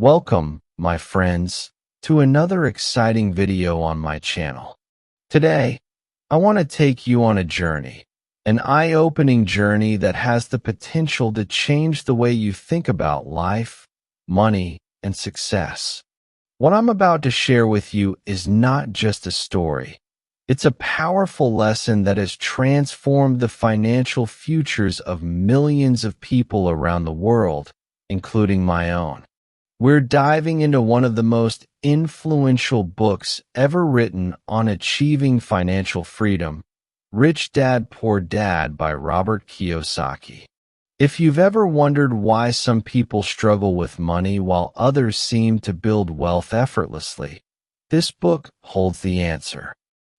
Welcome, my friends, to another exciting video on my channel. Today, I want to take you on a journey, an eye-opening journey that has the potential to change the way you think about life, money, and success. What I'm about to share with you is not just a story. It's a powerful lesson that has transformed the financial futures of millions of people around the world, including my own. We're diving into one of the most influential books ever written on achieving financial freedom, Rich Dad, Poor Dad by Robert Kiyosaki. If you've ever wondered why some people struggle with money while others seem to build wealth effortlessly, this book holds the answer.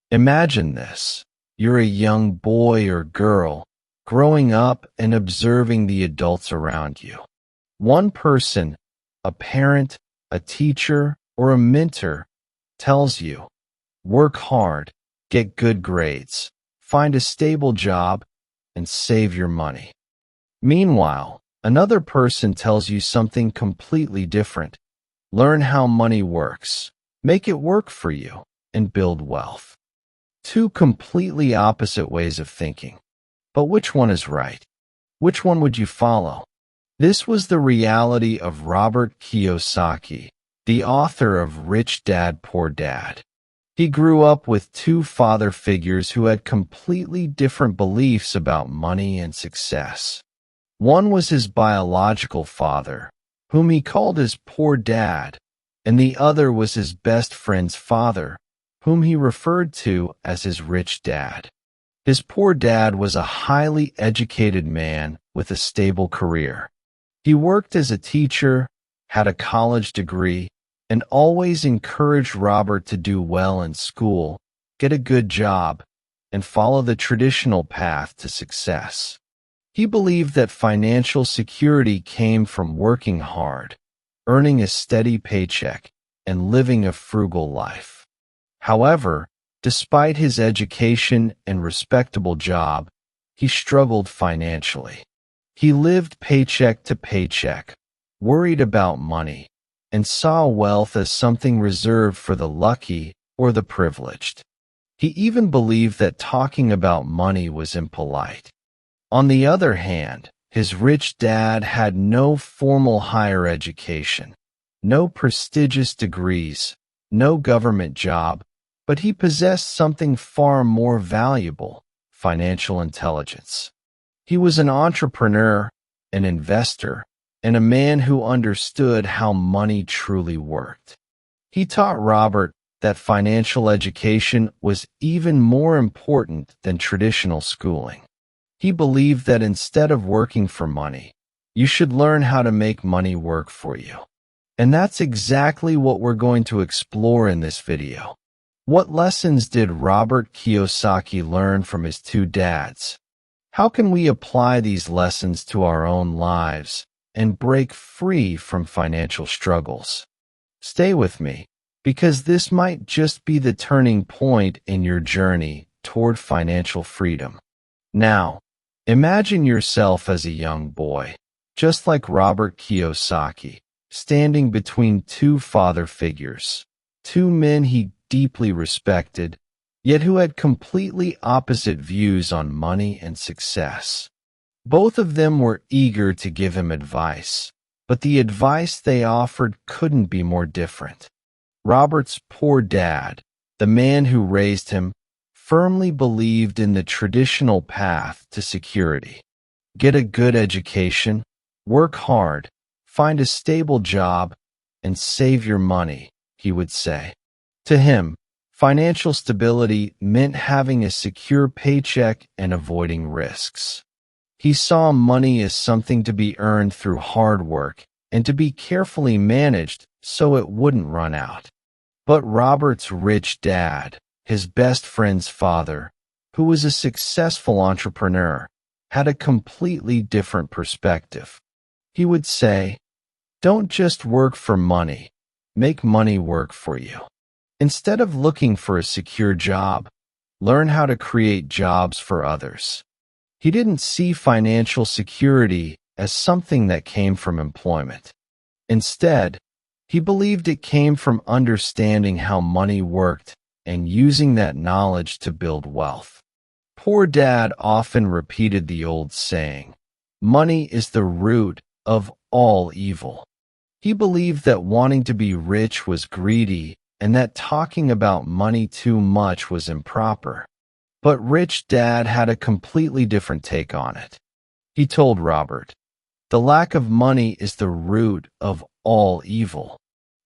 Imagine this. You're a young boy or girl growing up and observing the adults around you. One person, a parent, a teacher, or a mentor, tells you, work hard, get good grades, find a stable job, and save your money. Meanwhile, another person tells you something completely different. Learn how money works, make it work for you, and build wealth. Two completely opposite ways of thinking. But which one is right? Which one would you follow? This was the reality of Robert Kiyosaki, the author of Rich Dad, Poor Dad. He grew up with two father figures who had completely different beliefs about money and success. One was his biological father, whom he called his poor dad, and the other was his best friend's father, whom he referred to as his rich dad. His poor dad was a highly educated man with a stable career. He worked as a teacher, had a college degree, and always encouraged Robert to do well in school, get a good job, and follow the traditional path to success. He believed that financial security came from working hard, earning a steady paycheck, and living a frugal life. However, despite his education and respectable job, he struggled financially. He lived paycheck to paycheck, worried about money, and saw wealth as something reserved for the lucky or the privileged. He even believed that talking about money was impolite. On the other hand, his rich dad had no formal higher education, no prestigious degrees, no government job, but he possessed something far more valuable: financial intelligence. He was an entrepreneur, an investor, and a man who understood how money truly worked. He taught Robert that financial education was even more important than traditional schooling. He believed that instead of working for money, you should learn how to make money work for you. And that's exactly what we're going to explore in this video. What lessons did Robert Kiyosaki learn from his two dads? How can we apply these lessons to our own lives and break free from financial struggles? Stay with me, because this might just be the turning point in your journey toward financial freedom. Now, imagine yourself as a young boy, just like Robert Kiyosaki, standing between two father figures, two men he deeply respected, yet who had completely opposite views on money and success. Both of them were eager to give him advice, but the advice they offered couldn't be more different. Robert's poor dad, the man who raised him, firmly believed in the traditional path to security. Get a good education, work hard, find a stable job, and save your money, he would say. To him, financial stability meant having a secure paycheck and avoiding risks. He saw money as something to be earned through hard work and to be carefully managed so it wouldn't run out. But Robert's rich dad, his best friend's father, who was a successful entrepreneur, had a completely different perspective. He would say, "Don't just work for money, make money work for you. Instead of looking for a secure job, learn how to create jobs for others." He didn't see financial security as something that came from employment. Instead, He believed it came from understanding how money worked and using that knowledge to build wealth. Poor Dad often repeated the old saying, "Money is the root of all evil." He believed that wanting to be rich was greedy and that talking about money too much was improper. But Rich Dad had a completely different take on it. He told Robert, "The lack of money is the root of all evil."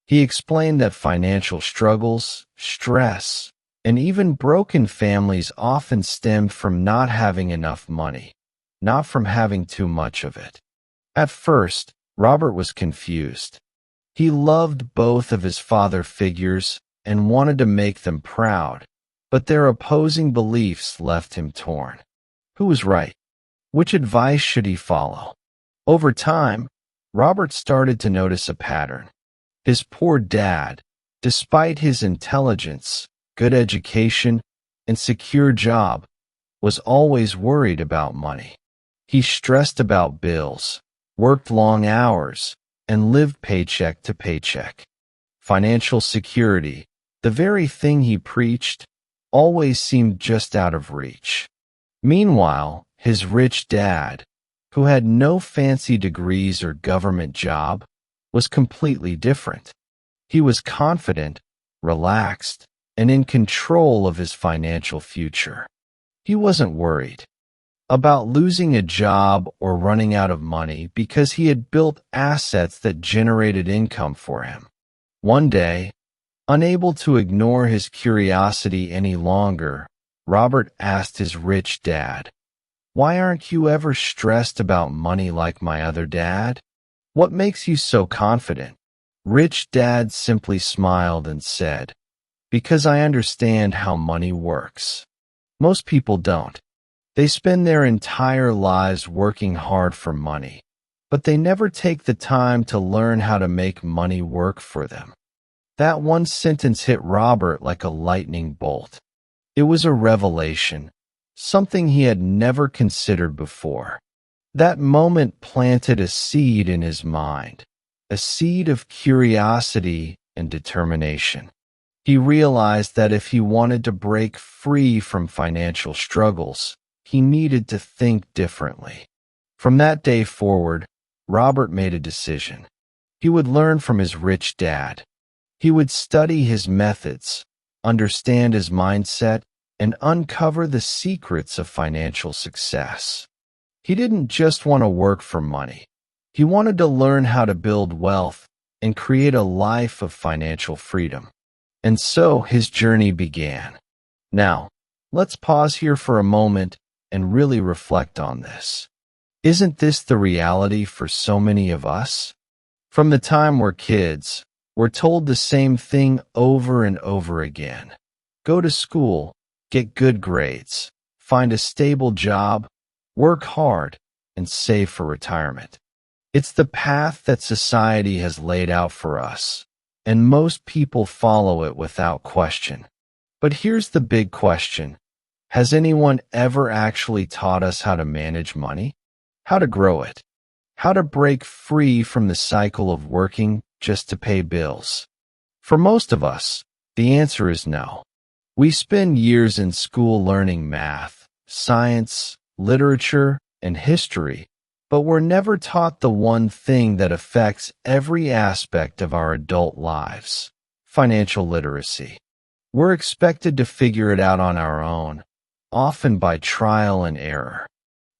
He explained that financial struggles, stress, and even broken families often stemmed from not having enough money, not from having too much of it. At first, Robert was confused. He loved both of his father figures and wanted to make them proud, but their opposing beliefs left him torn. Who was right? Which advice should he follow? Over time, Robert started to notice a pattern. His poor dad, despite his intelligence, good education, and secure job, was always worried about money. He stressed about bills, worked long hours, and lived paycheck to paycheck. Financial security, the very thing he preached, always seemed just out of reach. Meanwhile, his rich dad, who had no fancy degrees or government job, was completely different. He was confident, relaxed, and in control of his financial future. He wasn't worried about losing a job or running out of money because he had built assets that generated income for him. One day, unable to ignore his curiosity any longer, Robert asked his rich dad, "Why aren't you ever stressed about money like my other dad? What makes you so confident?" Rich Dad simply smiled and said, "Because I understand how money works. Most people don't. They spend their entire lives working hard for money, but they never take the time to learn how to make money work for them." That one sentence hit Robert like a lightning bolt. It was a revelation, something he had never considered before. That moment planted a seed in his mind, a seed of curiosity and determination. He realized that if he wanted to break free from financial struggles, he needed to think differently. From that day forward, Robert made a decision. He would learn from his rich dad. He would study his methods, understand his mindset, and uncover the secrets of financial success. He didn't just want to work for money. He wanted to learn how to build wealth and create a life of financial freedom. And so his journey began. Now, let's pause here for a moment and really reflect on this. Isn't this the reality for so many of us? From the time we're kids, we're told the same thing over and over again. Go to school, get good grades, find a stable job, work hard, and save for retirement. It's the path that society has laid out for us, and most people follow it without question. But here's the big question. Has anyone ever actually taught us how to manage money? How to grow it? How to break free from the cycle of working just to pay bills? For most of us, the answer is no. We spend years in school learning math, science, literature, and history, but we're never taught the one thing that affects every aspect of our adult lives: financial literacy. We're expected to figure it out on our own, often by trial and error.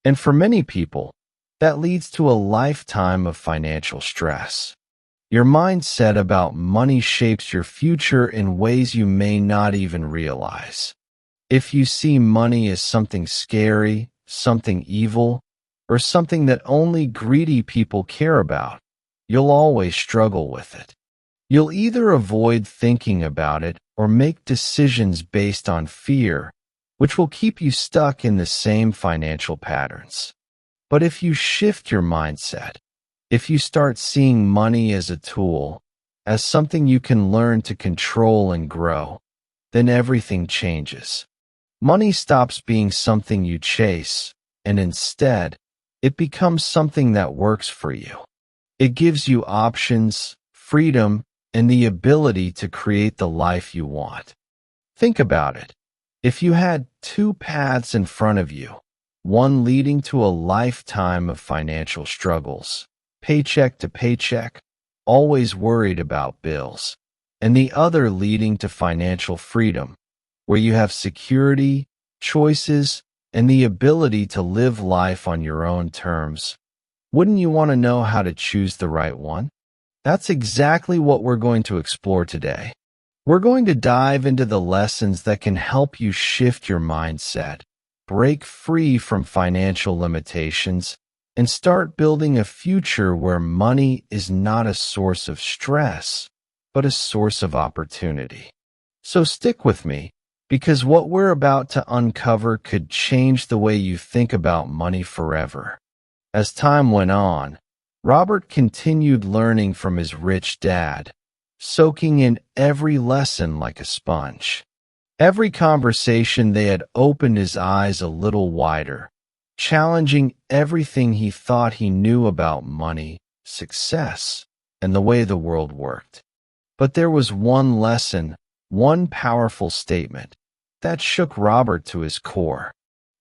And for many people, that leads to a lifetime of financial stress. Your mindset about money shapes your future in ways you may not even realize. If you see money as something scary, something evil, or something that only greedy people care about, you'll always struggle with it. You'll either avoid thinking about it or make decisions based on fear, which will keep you stuck in the same financial patterns. But if you shift your mindset, if you start seeing money as a tool, as something you can learn to control and grow, then everything changes. Money stops being something you chase, and instead, it becomes something that works for you. It gives you options, freedom, and the ability to create the life you want. Think about it. If you had two paths in front of you, one leading to a lifetime of financial struggles, paycheck to paycheck, always worried about bills, and the other leading to financial freedom, where you have security, choices, and the ability to live life on your own terms, wouldn't you want to know how to choose the right one? That's exactly what we're going to explore today. We're going to dive into the lessons that can help you shift your mindset, break free from financial limitations, and start building a future where money is not a source of stress, but a source of opportunity. So stick with me, because what we're about to uncover could change the way you think about money forever. As time went on, Robert continued learning from his rich dad, soaking in every lesson like a sponge. Every conversation they had opened his eyes a little wider, challenging everything he thought he knew about money, success, and the way the world worked. But there was one lesson, one powerful statement, that shook Robert to his core.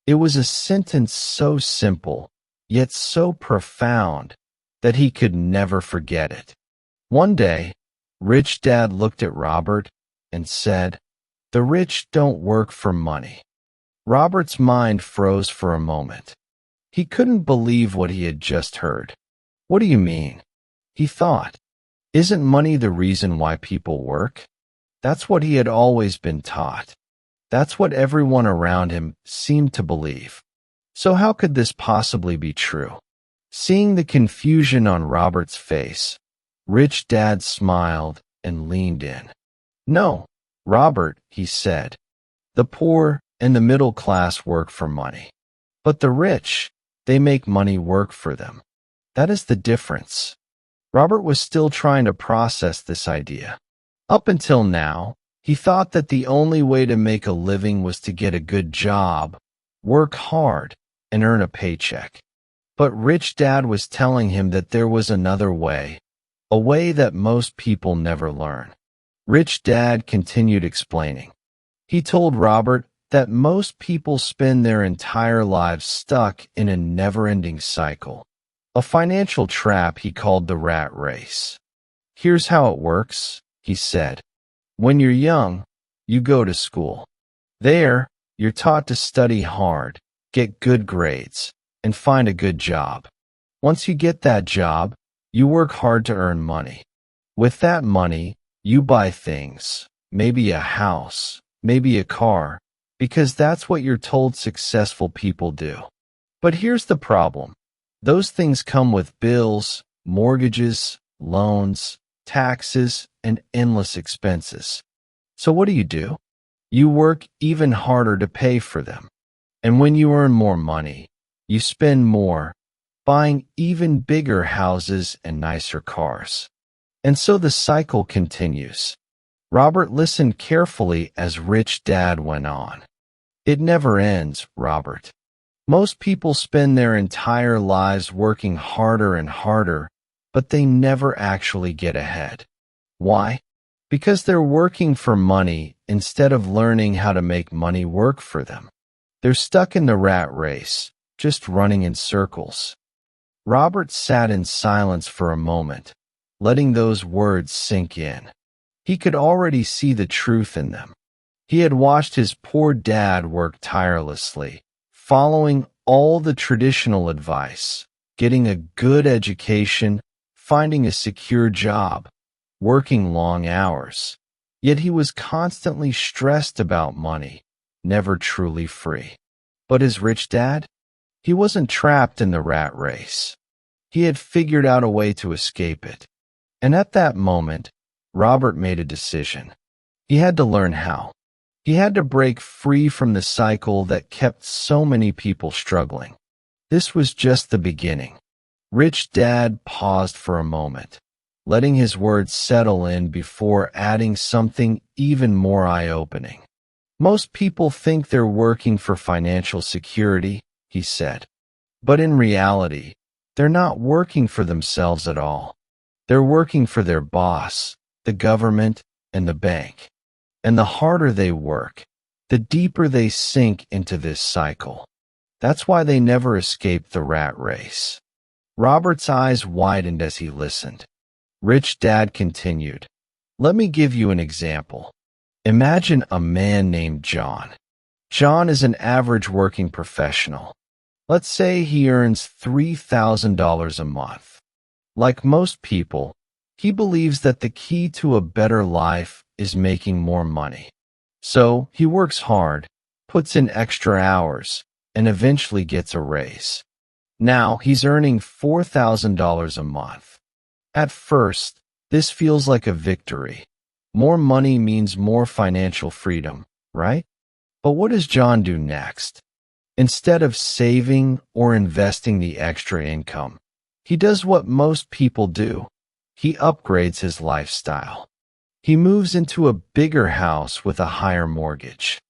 It was a sentence so simple, yet so profound, that he could never forget it. One day, Rich Dad looked at Robert and said, "The rich don't work for money." Robert's mind froze for a moment. He couldn't believe what he had just heard. "What do you mean?" he thought. "Isn't money the reason why people work?" That's what he had always been taught. That's what everyone around him seemed to believe. So how could this possibly be true? Seeing the confusion on Robert's face, Rich Dad smiled and leaned in. "No, Robert," he said, "the poor and the middle class work for money. But the rich, they make money work for them. That is the difference." Robert was still trying to process this idea. Up until now, he thought that the only way to make a living was to get a good job, work hard, and earn a paycheck. But Rich Dad was telling him that there was another way, a way that most people never learn. Rich Dad continued explaining. He told Robert that most people spend their entire lives stuck in a never-ending cycle, a financial trap he called the rat race. "Here's how it works," he said. "When you're young, you go to school. There, you're taught to study hard, get good grades, and find a good job. Once you get that job, you work hard to earn money. With that money, you buy things, maybe a house, maybe a car, because that's what you're told successful people do. But here's the problem. Those things come with bills, mortgages, loans, taxes, and endless expenses. So what do? You work even harder to pay for them. And when you earn more money, you spend more, buying even bigger houses and nicer cars. And so the cycle continues." Robert listened carefully as Rich Dad went on. "It never ends, Robert. Most people spend their entire lives working harder and harder, but they never actually get ahead. Why? Because they're working for money instead of learning how to make money work for them. They're stuck in the rat race, just running in circles." Robert sat in silence for a moment, letting those words sink in. He could already see the truth in them. He had watched his poor dad work tirelessly, following all the traditional advice, getting a good education, finding a secure job, working long hours. Yet he was constantly stressed about money, never truly free. But his rich dad? He wasn't trapped in the rat race. He had figured out a way to escape it. And at that moment, Robert made a decision. He had to learn how. He had to break free from the cycle that kept so many people struggling. This was just the beginning. Rich Dad paused for a moment, letting his words settle in before adding something even more eye-opening. "Most people think they're working for financial security," he said. "But in reality, they're not working for themselves at all. They're working for their boss, the government, and the bank. And the harder they work, the deeper they sink into this cycle. That's why they never escape the rat race. Robert's eyes widened as he listened. Rich Dad continued, "Let me give you an example. Imagine a man named John. John is an average working professional. Let's say he earns $3,000 a month. Like most people, he believes that the key to a better life is making more money. So he works hard, puts in extra hours, and eventually gets a raise. Now he's earning $4,000 a month. At first, this feels like a victory. More money means more financial freedom, right? But what does John do next? Instead of saving or investing the extra income, he does what most people do. He upgrades his lifestyle. He moves into a bigger house with a higher mortgage.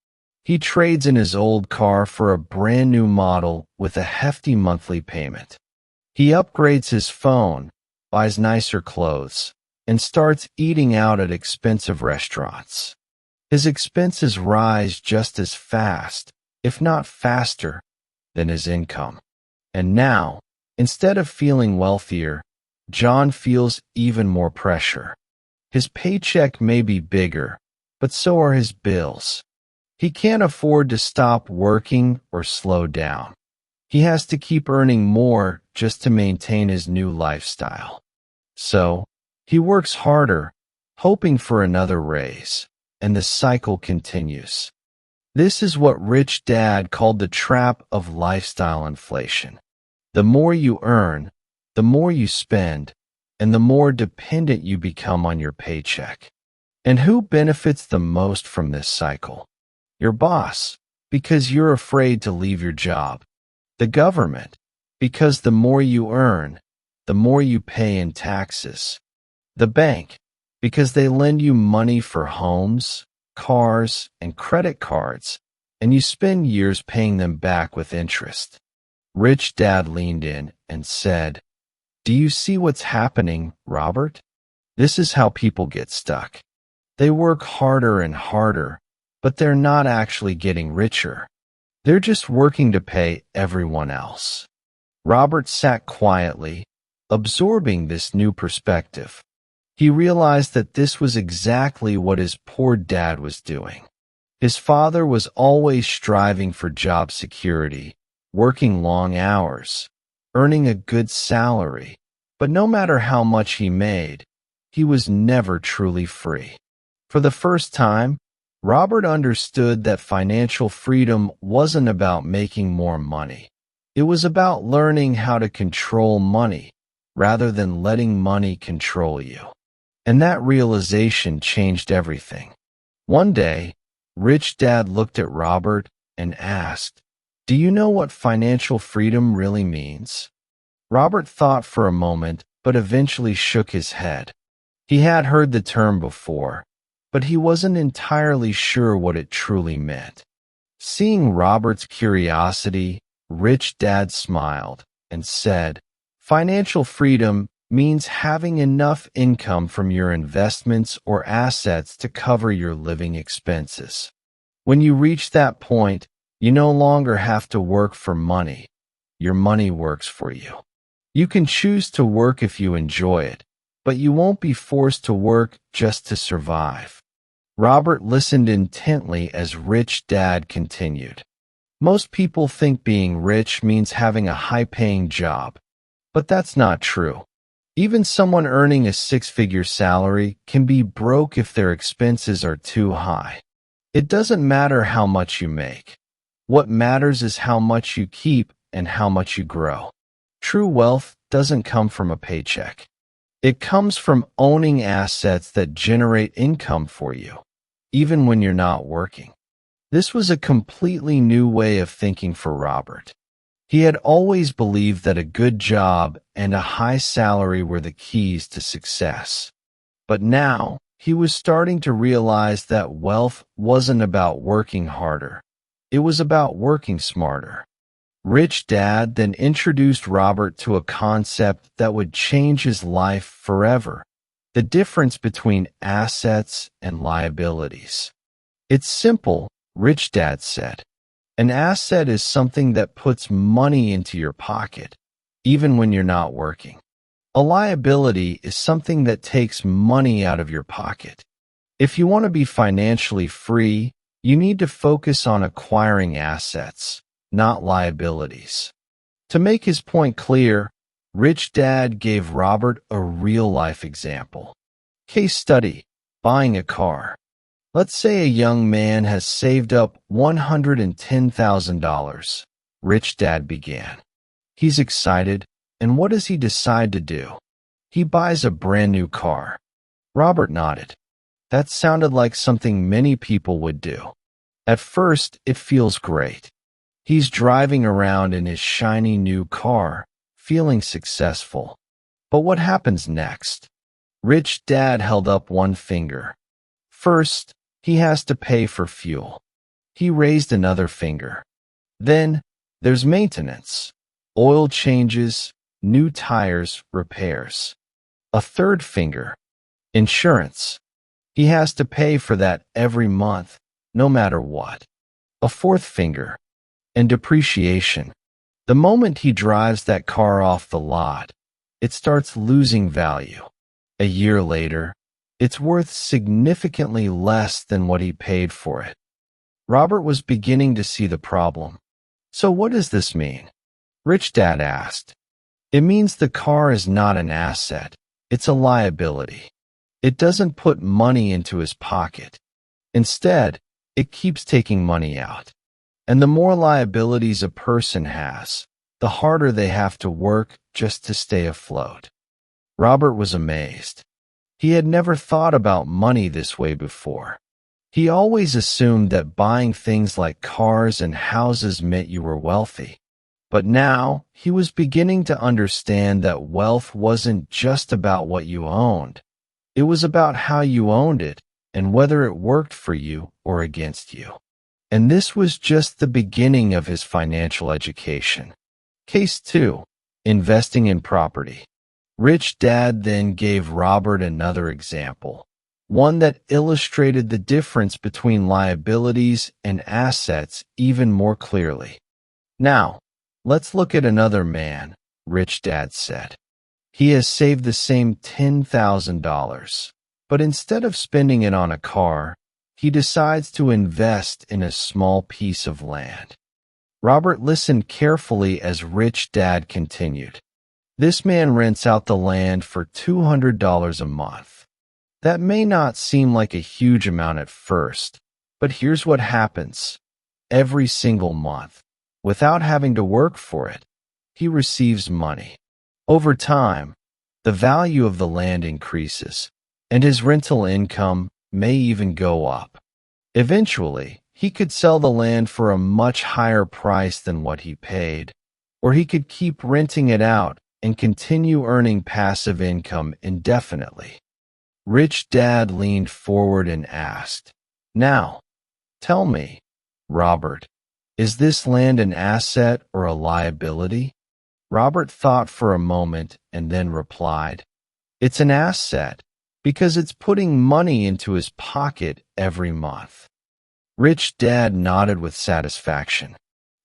He trades in his old car for a brand new model with a hefty monthly payment. He upgrades his phone, buys nicer clothes, and starts eating out at expensive restaurants. His expenses rise just as fast, if not faster, than his income. And now, instead of feeling wealthier, John feels even more pressure. His paycheck may be bigger, but so are his bills. He can't afford to stop working or slow down. He has to keep earning more just to maintain his new lifestyle. So, he works harder, hoping for another raise, and the cycle continues. This is what Rich Dad called the trap of lifestyle inflation. The more you earn, the more you spend, and the more dependent you become on your paycheck. And who benefits the most from this cycle? Your boss, because you're afraid to leave your job. The government, because the more you earn, the more you pay in taxes. The bank, because they lend you money for homes, cars, and credit cards, and you spend years paying them back with interest. Rich Dad leaned in and said, "Do you see what's happening, Robert? This is how people get stuck. They work harder and harder, but they're not actually getting richer. They're just working to pay everyone else." Robert sat quietly, absorbing this new perspective. He realized that this was exactly what his poor dad was doing. His father was always striving for job security, working long hours, earning a good salary, but no matter how much he made, he was never truly free. For the first time, Robert understood that financial freedom wasn't about making more money. It was about learning how to control money rather than letting money control you. And that realization changed everything. One day, Rich Dad looked at Robert and asked, "Do you know what financial freedom really means?" Robert thought for a moment, but eventually shook his head. He had heard the term before, but he wasn't entirely sure what it truly meant. Seeing Robert's curiosity, Rich Dad smiled and said, "Financial freedom means having enough income from your investments or assets to cover your living expenses. When you reach that point, you no longer have to work for money. Your money works for you. You can choose to work if you enjoy it, but you won't be forced to work just to survive." Robert listened intently as Rich Dad continued. Most people think being rich means having a high-paying job, but that's not true. Even someone earning a six-figure salary can be broke if their expenses are too high. It doesn't matter how much you make. What matters is how much you keep and how much you grow. True wealth doesn't come from a paycheck. It comes from owning assets that generate income for you, even when you're not working. This was a completely new way of thinking for Robert. He had always believed that a good job and a high salary were the keys to success. But now, he was starting to realize that wealth wasn't about working harder. It was about working smarter. Rich Dad then introduced Robert to a concept that would change his life forever: the difference between assets and liabilities. It's simple, Rich Dad said. An asset is something that puts money into your pocket, even when you're not working. A liability is something that takes money out of your pocket. If you want to be financially free, you need to focus on acquiring assets, not liabilities. To make his point clear, Rich Dad gave Robert a real-life example. Case study: buying a car. Let's say a young man has saved up $110,000. Rich Dad began. He's excited, and what does he decide to do? He buys a brand new car. Robert nodded. That sounded like something many people would do. At first, it feels great. He's driving around in his shiny new car, feeling successful. But what happens next? Rich Dad held up one finger. First, he has to pay for fuel. He raised another finger. Then, there's maintenance. Oil changes, new tires, repairs. A third finger. Insurance. He has to pay for that every month, no matter what. A fourth finger. And depreciation. The moment he drives that car off the lot, it starts losing value. A year later, it's worth significantly less than what he paid for it. Robert was beginning to see the problem. So what does this mean? Rich Dad asked. It means the car is not an asset. It's a liability. It doesn't put money into his pocket. Instead, it keeps taking money out. And the more liabilities a person has, the harder they have to work just to stay afloat. Robert was amazed. He had never thought about money this way before. He always assumed that buying things like cars and houses meant you were wealthy. But now, he was beginning to understand that wealth wasn't just about what you owned. It was about how you owned it and whether it worked for you or against you. And this was just the beginning of his financial education. Case 2. Investing in property. Rich Dad then gave Robert another example, one that illustrated the difference between liabilities and assets even more clearly. Now, let's look at another man, Rich Dad said. He has saved the same $10,000, but instead of spending it on a car, he decides to invest in a small piece of land. Robert listened carefully as Rich Dad continued. This man rents out the land for $200 a month. That may not seem like a huge amount at first, but here's what happens. Every single month, without having to work for it, he receives money. Over time, the value of the land increases, and his rental income may even go up. Eventually, he could sell the land for a much higher price than what he paid, or he could keep renting it out and continue earning passive income indefinitely. Rich Dad leaned forward and asked, Now, tell me, Robert, is this land an asset or a liability? Robert thought for a moment and then replied, It's an asset because it's putting money into his pocket every month. Rich Dad nodded with satisfaction.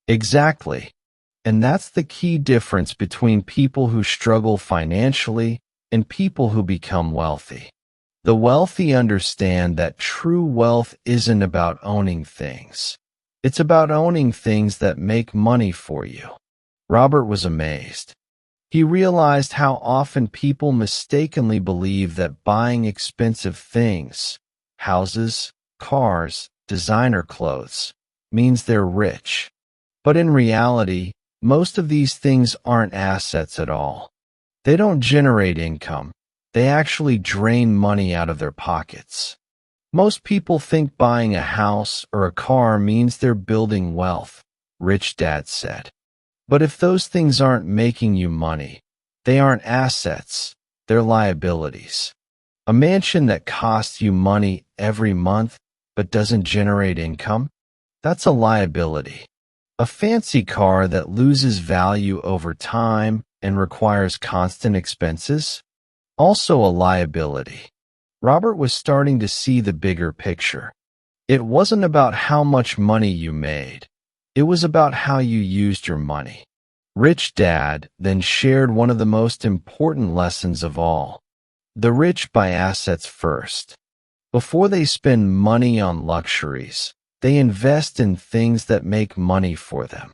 Exactly. And that's the key difference between people who struggle financially and people who become wealthy. The wealthy understand that true wealth isn't about owning things. It's about owning things that make money for you. Robert was amazed. He realized how often people mistakenly believe that buying expensive things, houses, cars, designer clothes, means they're rich. But in reality, most of these things aren't assets at all. They don't generate income. They actually drain money out of their pockets. Most people think buying a house or a car means they're building wealth, Rich Dad said. But if those things aren't making you money, they aren't assets, they're liabilities. A mansion that costs you money every month but doesn't generate income, that's a liability. A fancy car that loses value over time and requires constant expenses, also a liability. Robert was starting to see the bigger picture. It wasn't about how much money you made. It was about how you used your money. Rich Dad then shared one of the most important lessons of all. The rich buy assets first. Before they spend money on luxuries, they invest in things that make money for them.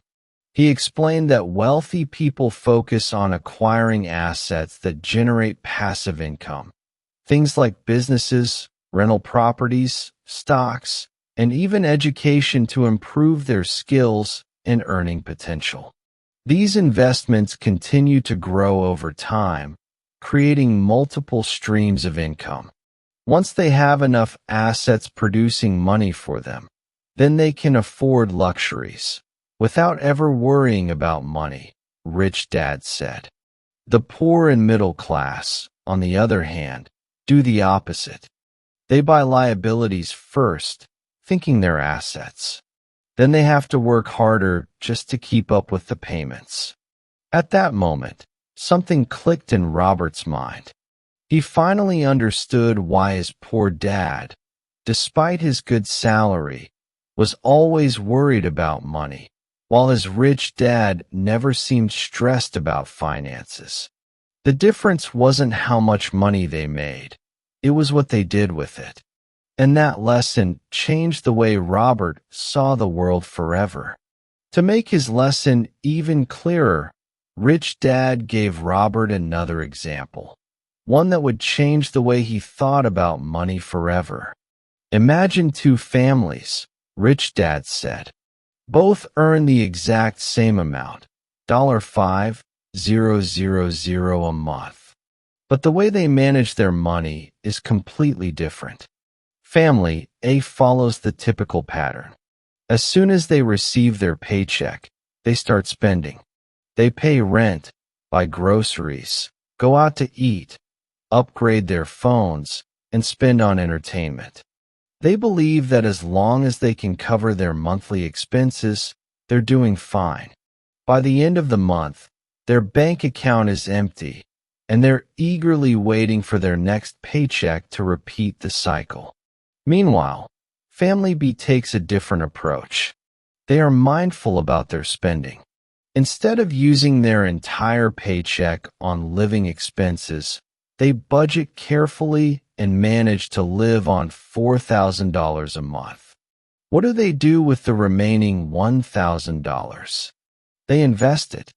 He explained that wealthy people focus on acquiring assets that generate passive income. Things like businesses, rental properties, stocks, and even education to improve their skills and earning potential. These investments continue to grow over time, creating multiple streams of income. Once they have enough assets producing money for them, then they can afford luxuries without ever worrying about money, Rich Dad said. The poor and middle class, on the other hand, do the opposite. They buy liabilities first, thinking they're assets. Then they have to work harder just to keep up with the payments. At that moment, something clicked in Robert's mind. He finally understood why his poor dad, despite his good salary, was always worried about money, while his rich dad never seemed stressed about finances. The difference wasn't how much money they made. It was what they did with it. And that lesson changed the way Robert saw the world forever. To make his lesson even clearer, Rich Dad gave Robert another example, one that would change the way he thought about money forever. Imagine two families, Rich Dad said. Both earn the exact same amount, $5,000 a month. But the way they manage their money is completely different. Family A follows the typical pattern. As soon as they receive their paycheck, they start spending. They pay rent, buy groceries, go out to eat, upgrade their phones, and spend on entertainment. They believe that as long as they can cover their monthly expenses, they're doing fine. By the end of the month, their bank account is empty, and they're eagerly waiting for their next paycheck to repeat the cycle. Meanwhile, Family B takes a different approach. They are mindful about their spending. Instead of using their entire paycheck on living expenses, they budget carefully and manage to live on $4,000 a month. What do they do with the remaining $1,000? They invest it.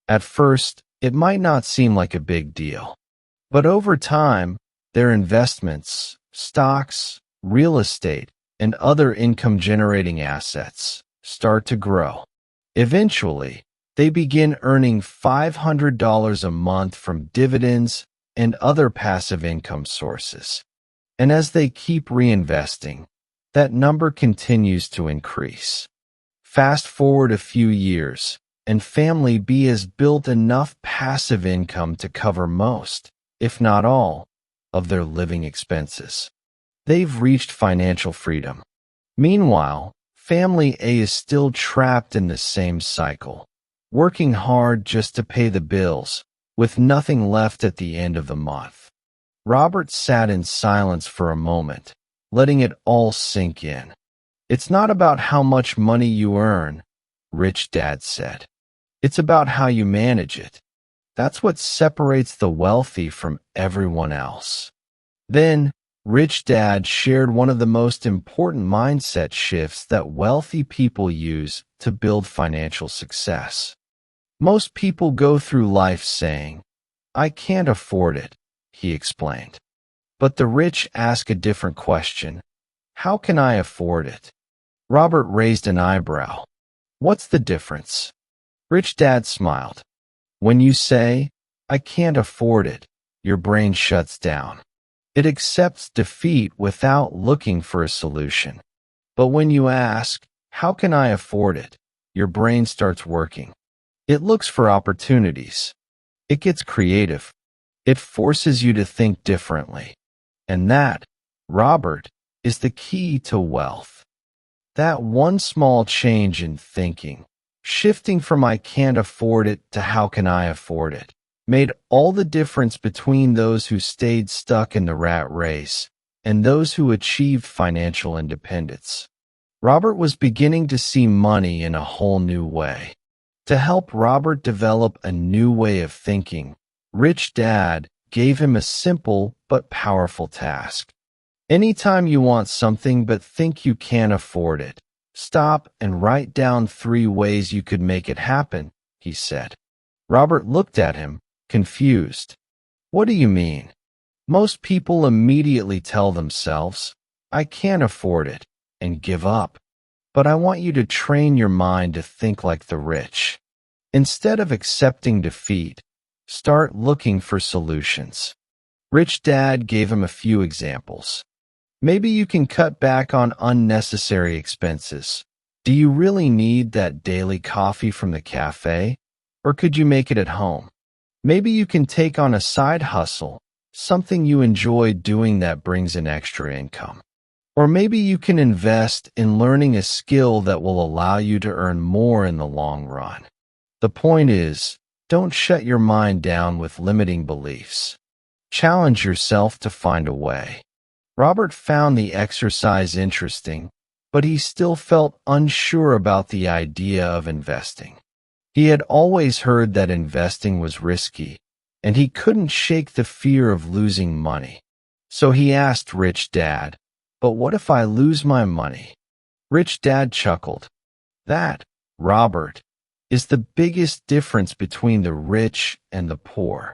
At first, it might not seem like a big deal. But over time, their investments, stocks, real estate, and other income-generating assets start to grow. Eventually, they begin earning $500 a month from dividends and other passive income sources. And as they keep reinvesting, that number continues to increase. Fast forward a few years, and Family B has built enough passive income to cover most, if not all, of their living expenses. They've reached financial freedom. Meanwhile, Family A is still trapped in the same cycle, working hard just to pay the bills, with nothing left at the end of the month. Robert sat in silence for a moment, letting it all sink in. It's not about how much money you earn, Rich Dad said. It's about how you manage it. That's what separates the wealthy from everyone else. Then, Rich Dad shared one of the most important mindset shifts that wealthy people use to build financial success. Most people go through life saying, "I can't afford it," he explained. But the rich ask a different question. How can I afford it? Robert raised an eyebrow. What's the difference? Rich Dad smiled. When you say, "I can't afford it," your brain shuts down. It accepts defeat without looking for a solution. But when you ask, "How can I afford it?" your brain starts working. It looks for opportunities. It gets creative. It forces you to think differently. And that, Robert, is the key to wealth. That one small change in thinking, shifting from "I can't afford it" to "how can I afford it," made all the difference between those who stayed stuck in the rat race and those who achieved financial independence. Robert was beginning to see money in a whole new way. To help Robert develop a new way of thinking, Rich Dad gave him a simple but powerful task. Anytime you want something but think you can't afford it, stop and write down 3 ways you could make it happen, he said. Robert looked at him, confused. What do you mean? Most people immediately tell themselves, I can't afford it, and give up. But I want you to train your mind to think like the rich. Instead of accepting defeat, start looking for solutions. Rich Dad gave him a few examples. Maybe you can cut back on unnecessary expenses. Do you really need that daily coffee from the cafe? Or could you make it at home? Maybe you can take on a side hustle, something you enjoy doing that brings in extra income. Or maybe you can invest in learning a skill that will allow you to earn more in the long run. The point is, don't shut your mind down with limiting beliefs. Challenge yourself to find a way. Robert found the exercise interesting, but he still felt unsure about the idea of investing. He had always heard that investing was risky, and he couldn't shake the fear of losing money. So he asked Rich Dad, "But what if I lose my money?" Rich Dad chuckled. That, Robert, is the biggest difference between the rich and the poor.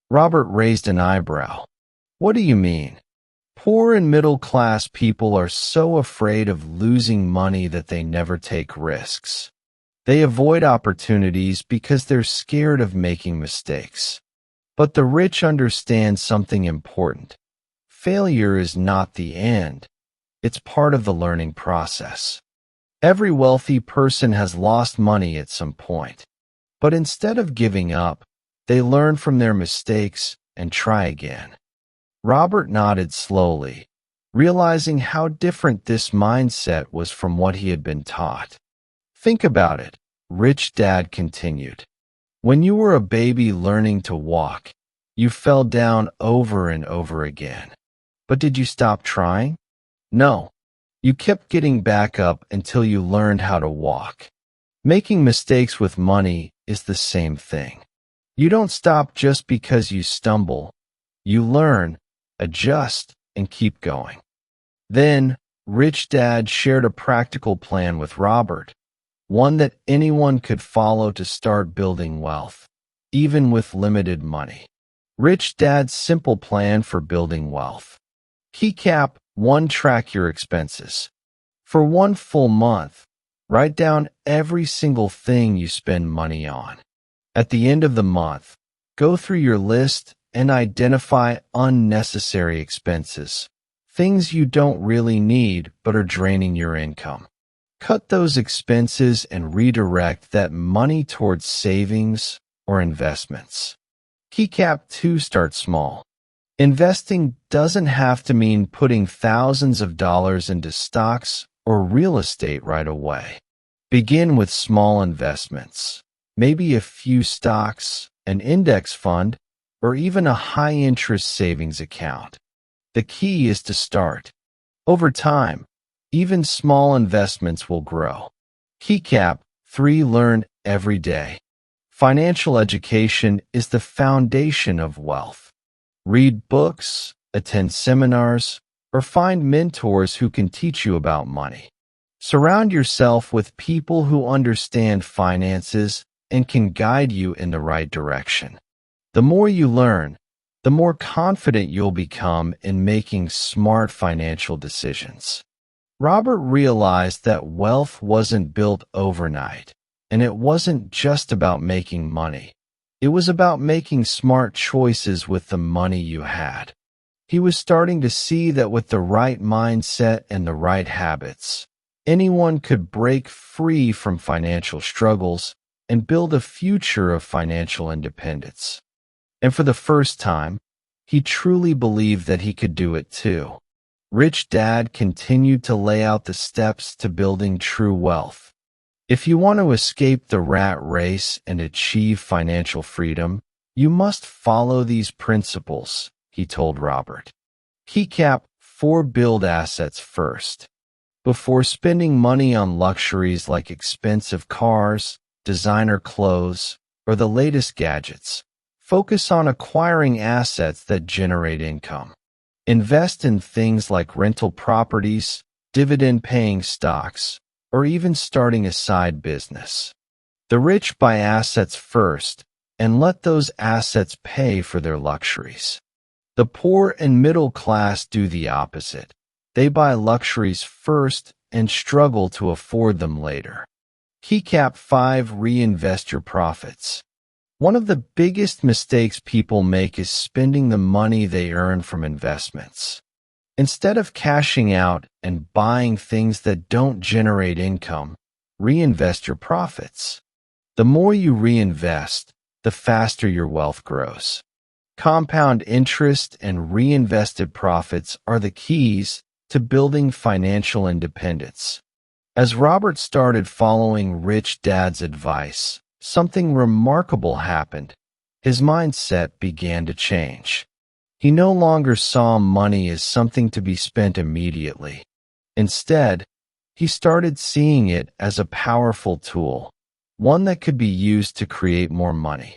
Robert raised an eyebrow. What do you mean? Poor and middle-class people are so afraid of losing money that they never take risks. They avoid opportunities because they're scared of making mistakes. But the rich understand something important. Failure is not the end. It's part of the learning process. Every wealthy person has lost money at some point. But instead of giving up, they learn from their mistakes and try again. Robert nodded slowly, realizing how different this mindset was from what he had been taught. Think about it, Rich Dad continued. When you were a baby learning to walk, you fell down over and over again. But did you stop trying? No. You kept getting back up until you learned how to walk. Making mistakes with money is the same thing. You don't stop just because you stumble. You learn, adjust, and keep going. Then, Rich Dad shared a practical plan with Robert, one that anyone could follow to start building wealth, even with limited money. Rich Dad's simple plan for building wealth. Keycap 1. Track your expenses. For 1 full month, write down every single thing you spend money on. At the end of the month, go through your list and identify unnecessary expenses, things you don't really need but are draining your income. Cut those expenses and redirect that money towards savings or investments. Keycap 2. Start small. Investing doesn't have to mean putting thousands of dollars into stocks or real estate right away. Begin with small investments, maybe a few stocks, an index fund, or even a high-interest savings account. The key is to start. Over time, even small investments will grow. Keycap 3. Learn every day. Financial education is the foundation of wealth. Read books, attend seminars, or find mentors who can teach you about money. Surround yourself with people who understand finances and can guide you in the right direction. The more you learn, the more confident you'll become in making smart financial decisions. Robert realized that wealth wasn't built overnight, and it wasn't just about making money. It was about making smart choices with the money you had. He was starting to see that with the right mindset and the right habits, anyone could break free from financial struggles and build a future of financial independence. And for the first time, he truly believed that he could do it too. Rich Dad continued to lay out the steps to building true wealth. If you want to escape the rat race and achieve financial freedom, You must follow these principles, he told Robert. Key cap 4. Build assets first. Before spending money on luxuries like expensive cars, designer clothes, or the latest gadgets, focus on acquiring assets that generate income. Invest in things like rental properties, dividend-paying stocks, or even starting a side business. The rich buy assets first and let those assets pay for their luxuries. The poor and middle class do the opposite. They buy luxuries first and struggle to afford them later. Key cap 5. Reinvest your profits. One of the biggest mistakes people make is spending the money they earn from investments. Instead of cashing out and buying things that don't generate income, reinvest your profits. The more you reinvest, the faster your wealth grows. Compound interest and reinvested profits are the keys to building financial independence. As Robert started following Rich Dad's advice, something remarkable happened. His mindset began to change. He no longer saw money as something to be spent immediately. Instead, he started seeing it as a powerful tool, one that could be used to create more money.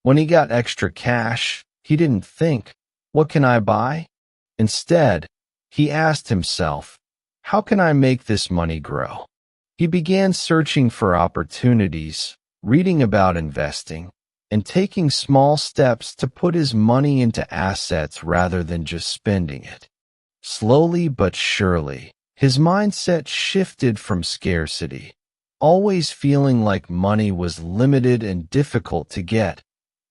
When he got extra cash, he didn't think, "What can I buy?" Instead, he asked himself, "How can I make this money grow?" He began searching for opportunities, reading about investing, and taking small steps to put his money into assets rather than just spending it. Slowly but surely, his mindset shifted from scarcity, always feeling like money was limited and difficult to get,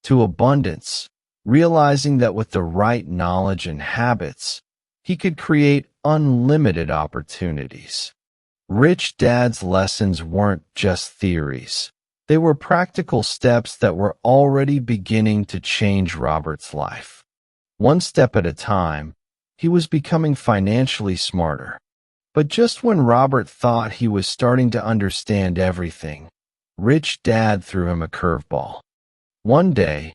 to abundance, realizing that with the right knowledge and habits, he could create unlimited opportunities. Rich Dad's lessons weren't just theories. They were practical steps that were already beginning to change Robert's life. One step at a time, he was becoming financially smarter. But just when Robert thought he was starting to understand everything, Rich Dad threw him a curveball. One day,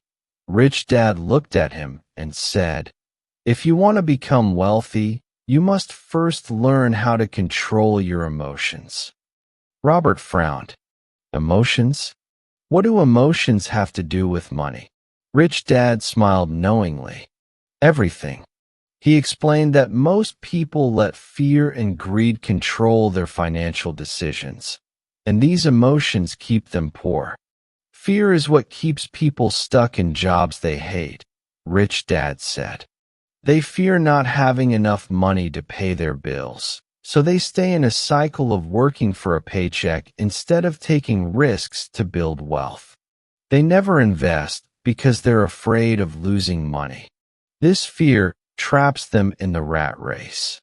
Rich Dad looked at him and said, "If you want to become wealthy, you must first learn how to control your emotions." Robert frowned. Emotions? What do emotions have to do with money? Rich Dad smiled knowingly. Everything. He explained that most people let fear and greed control their financial decisions, and these emotions keep them poor. Fear is what keeps people stuck in jobs they hate, Rich Dad said. They fear not having enough money to pay their bills, so they stay in a cycle of working for a paycheck instead of taking risks to build wealth. They never invest because they're afraid of losing money. This fear traps them in the rat race.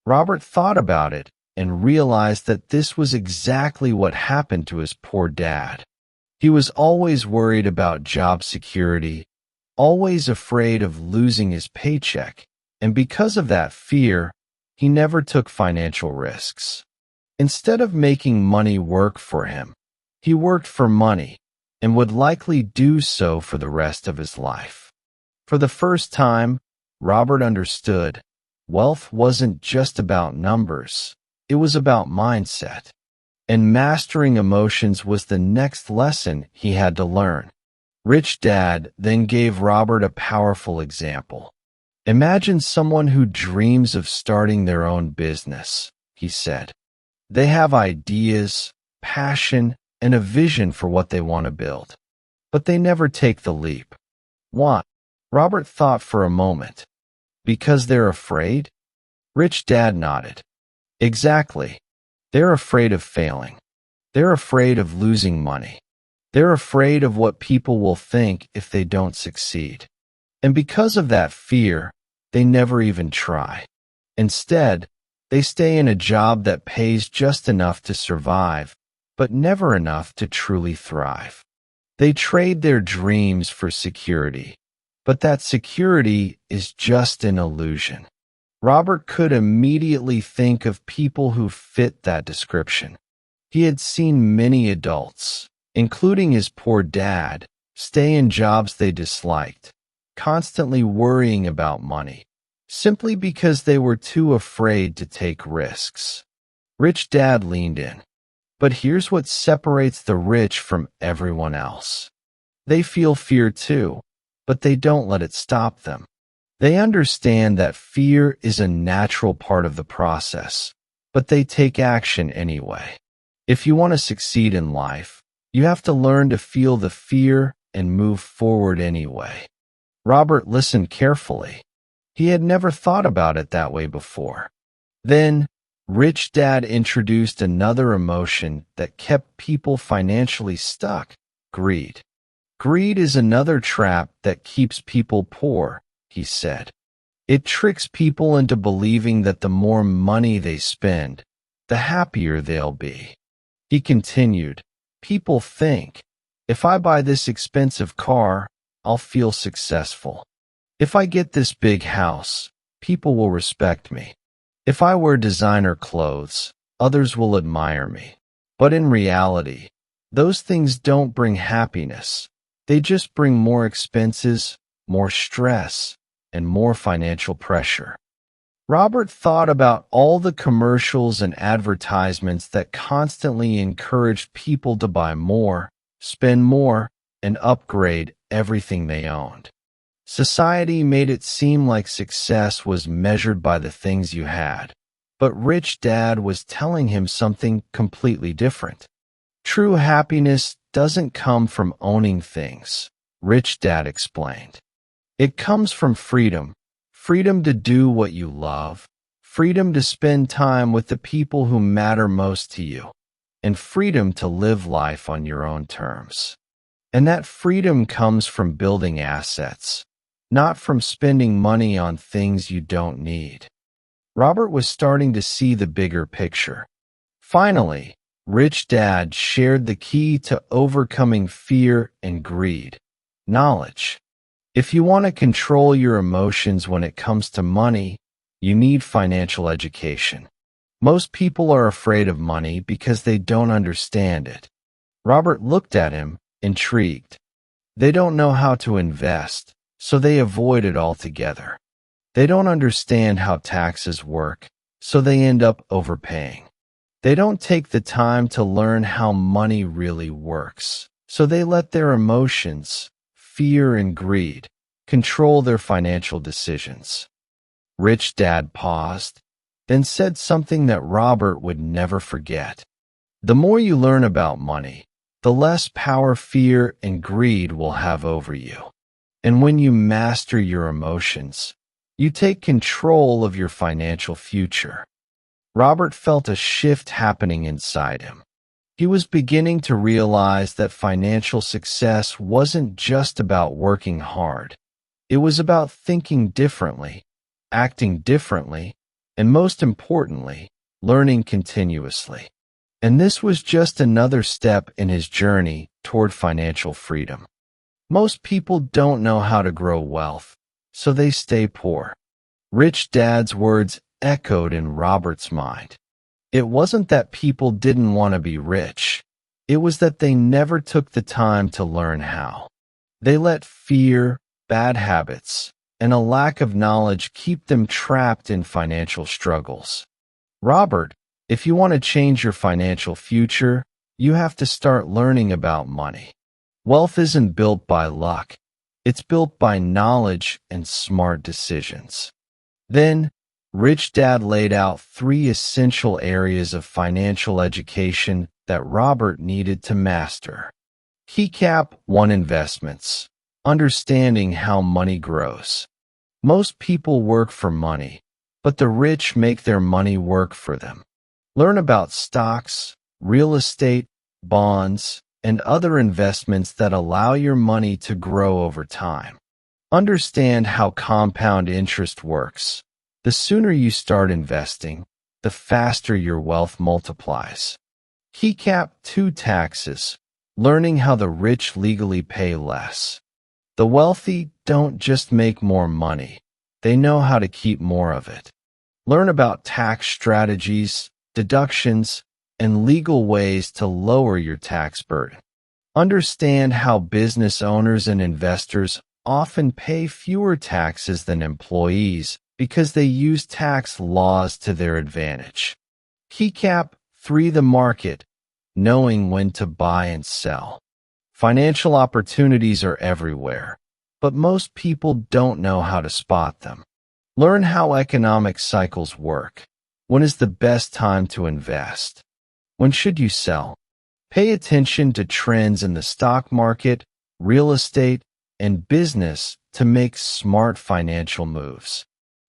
Robert thought about it and realized that this was exactly what happened to his poor dad. He was always worried about job security, always afraid of losing his paycheck, and because of that fear, he never took financial risks. Instead of making money work for him, he worked for money and would likely do so for the rest of his life. For the first time, Robert understood wealth wasn't just about numbers, it was about mindset. And mastering emotions was the next lesson he had to learn. Rich Dad then gave Robert a powerful example. Imagine someone who dreams of starting their own business, he said. They have ideas, passion, and a vision for what they want to build. But they never take the leap. Why? Robert thought for a moment. Because they're afraid? Rich Dad nodded. Exactly. They're afraid of failing. They're afraid of losing money. They're afraid of what people will think if they don't succeed. And because of that fear, they never even try. Instead, they stay in a job that pays just enough to survive, but never enough to truly thrive. They trade their dreams for security, but that security is just an illusion. Robert could immediately think of people who fit that description. He had seen many adults, including his poor dad, stay in jobs they disliked, constantly worrying about money, simply because they were too afraid to take risks. Rich Dad leaned in. But here's what separates the rich from everyone else. They feel fear too, but they don't let it stop them. They understand that fear is a natural part of the process, but they take action anyway. If you want to succeed in life, you have to learn to feel the fear and move forward anyway. Robert listened carefully. He had never thought about it that way before. Then, Rich Dad introduced another emotion that kept people financially stuck: greed. Greed is another trap that keeps people poor, he said. It tricks people into believing that the more money they spend, the happier they'll be. He continued, people think, if I buy this expensive car, I'll feel successful. If I get this big house, people will respect me. If I wear designer clothes, others will admire me. But in reality, those things don't bring happiness. They just bring more expenses, more stress, and more financial pressure. Robert thought about all the commercials and advertisements that constantly encouraged people to buy more, spend more, and upgrade everything they owned. Society made it seem like success was measured by the things you had, but Rich Dad was telling him something completely different. True happiness doesn't come from owning things, Rich Dad explained. It comes from freedom, freedom to do what you love, freedom to spend time with the people who matter most to you, and freedom to live life on your own terms. And that freedom comes from building assets, not from spending money on things you don't need. Robert was starting to see the bigger picture. Finally, Rich Dad shared the key to overcoming fear and greed: knowledge. If you want to control your emotions when it comes to money, you need financial education. Most people are afraid of money because they don't understand it. Robert looked at him, intrigued. They don't know how to invest, so they avoid it altogether. They don't understand how taxes work, so they end up overpaying. They don't take the time to learn how money really works, so they let their emotions, fear and greed, control their financial decisions. Rich Dad paused, then said something that Robert would never forget. The more you learn about money, the less power fear and greed will have over you. And when you master your emotions, you take control of your financial future. Robert felt a shift happening inside him. He was beginning to realize that financial success wasn't just about working hard. It was about thinking differently, acting differently, and most importantly, learning continuously. And this was just another step in his journey toward financial freedom. Most people don't know how to grow wealth, so they stay poor. Rich Dad's words echoed in Robert's mind. It wasn't that people didn't want to be rich. It was that they never took the time to learn how. They let fear, bad habits, and a lack of knowledge keep them trapped in financial struggles. Robert, if you want to change your financial future, you have to start learning about money. Wealth isn't built by luck. It's built by knowledge and smart decisions. Then, Rich Dad laid out 3 essential areas of financial education that Robert needed to master. Keycap 1: investments. Understanding how money grows. Most people work for money, but the rich make their money work for them. Learn about stocks, real estate, bonds, and other investments that allow your money to grow over time. Understand how compound interest works. The sooner you start investing, the faster your wealth multiplies. Keycap 2: taxes. Learning how the rich legally pay less. The wealthy don't just make more money, they know how to keep more of it. Learn about tax strategies, deductions, and legal ways to lower your tax burden. Understand how business owners and investors often pay fewer taxes than employees because they use tax laws to their advantage. Keycap 3. The market, knowing when to buy and sell. Financial opportunities are everywhere, but most people don't know how to spot them. Learn how economic cycles work. When is the best time to invest? When should you sell? Pay attention to trends in the stock market, real estate, and business to make smart financial moves.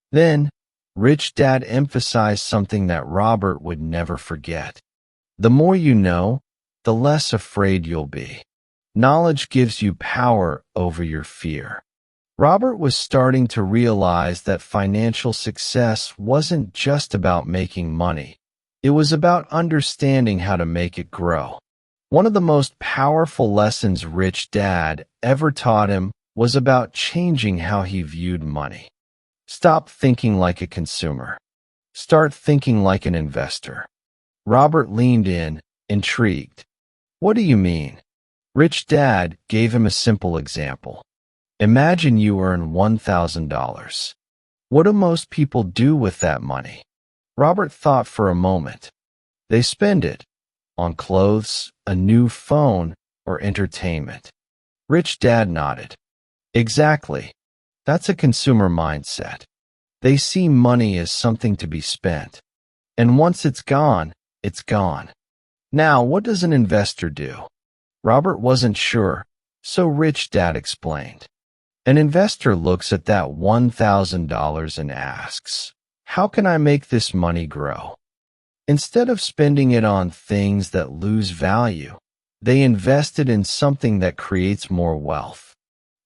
Then, Rich Dad emphasized something that Robert would never forget. The more you know, the less afraid you'll be. Knowledge gives you power over your fear. Robert was starting to realize that financial success wasn't just about making money. It was about understanding how to make it grow. One of the most powerful lessons Rich Dad ever taught him was about changing how he viewed money. Stop thinking like a consumer. Start thinking like an investor. Robert leaned in, intrigued. What do you mean? Rich Dad gave him a simple example. Imagine you earn $1,000. What do most people do with that money? Robert thought for a moment. They spend it on clothes, a new phone, or entertainment. Rich Dad nodded. Exactly. That's a consumer mindset. They see money as something to be spent. And once it's gone, it's gone. Now, what does an investor do? Robert wasn't sure, so Rich Dad explained. An investor looks at that $1,000 and asks, how can I make this money grow? Instead of spending it on things that lose value, they invest it in something that creates more wealth.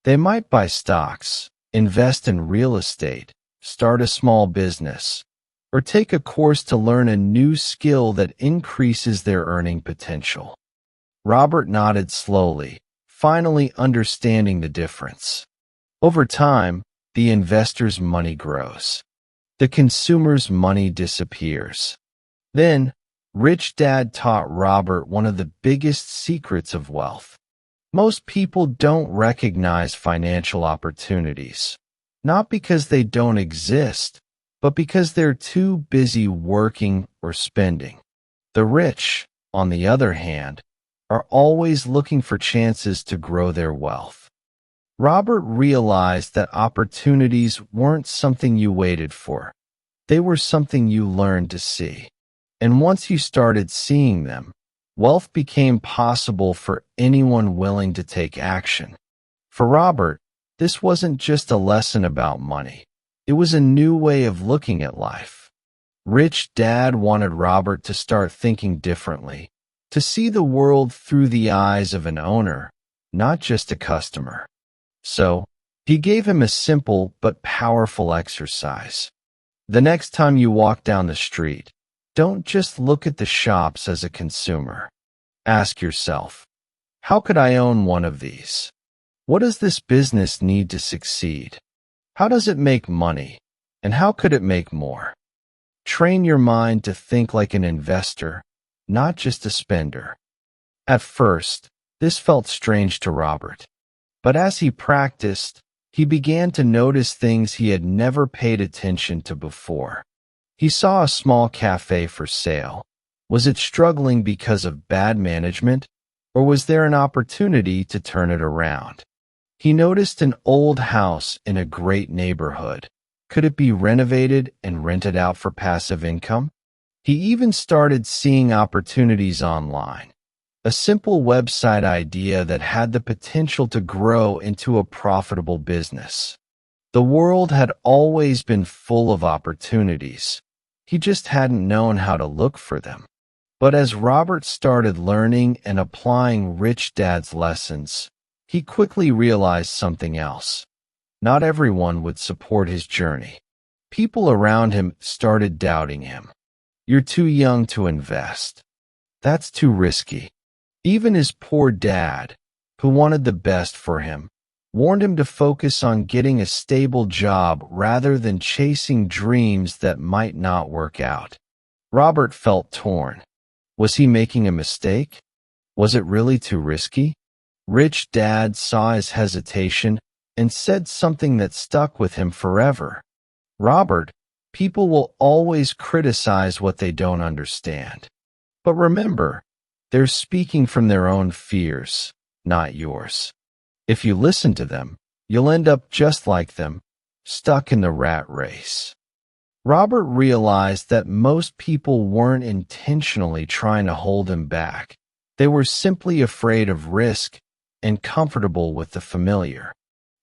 They might buy stocks, invest in real estate, start a small business, or take a course to learn a new skill that increases their earning potential. Robert nodded slowly, finally understanding the difference. Over time, the investor's money grows. The consumer's money disappears. Then, Rich Dad taught Robert one of the biggest secrets of wealth. Most people don't recognize financial opportunities, not because they don't exist, but because they're too busy working or spending. The rich, on the other hand, are always looking for chances to grow their wealth. Robert realized that opportunities weren't something you waited for. They were something you learned to see. And once you started seeing them, wealth became possible for anyone willing to take action. For Robert, this wasn't just a lesson about money. It was a new way of looking at life. Rich Dad wanted Robert to start thinking differently, to see the world through the eyes of an owner, not just a customer. So, he gave him a simple but powerful exercise. The next time you walk down the street, don't just look at the shops as a consumer. Ask yourself, how could I own one of these? What does this business need to succeed? How does it make money? And how could it make more? Train your mind to think like an investor, not just a spender. At first, this felt strange to Robert. But as he practiced, he began to notice things he had never paid attention to before. He saw a small cafe for sale. Was it struggling because of bad management, or was there an opportunity to turn it around? He noticed an old house in a great neighborhood. Could it be renovated and rented out for passive income? He even started seeing opportunities online. A simple website idea that had the potential to grow into a profitable business. The world had always been full of opportunities. He just hadn't known how to look for them. But as Robert started learning and applying Rich Dad's lessons, he quickly realized something else. Not everyone would support his journey. People around him started doubting him. You're too young to invest. That's too risky. Even his poor dad, who wanted the best for him, warned him to focus on getting a stable job rather than chasing dreams that might not work out. Robert felt torn. Was he making a mistake? Was it really too risky? Rich Dad saw his hesitation and said something that stuck with him forever. Robert, people will always criticize what they don't understand. But remember, they're speaking from their own fears, not yours. If you listen to them, you'll end up just like them, stuck in the rat race. Robert realized that most people weren't intentionally trying to hold him back. They were simply afraid of risk and comfortable with the familiar.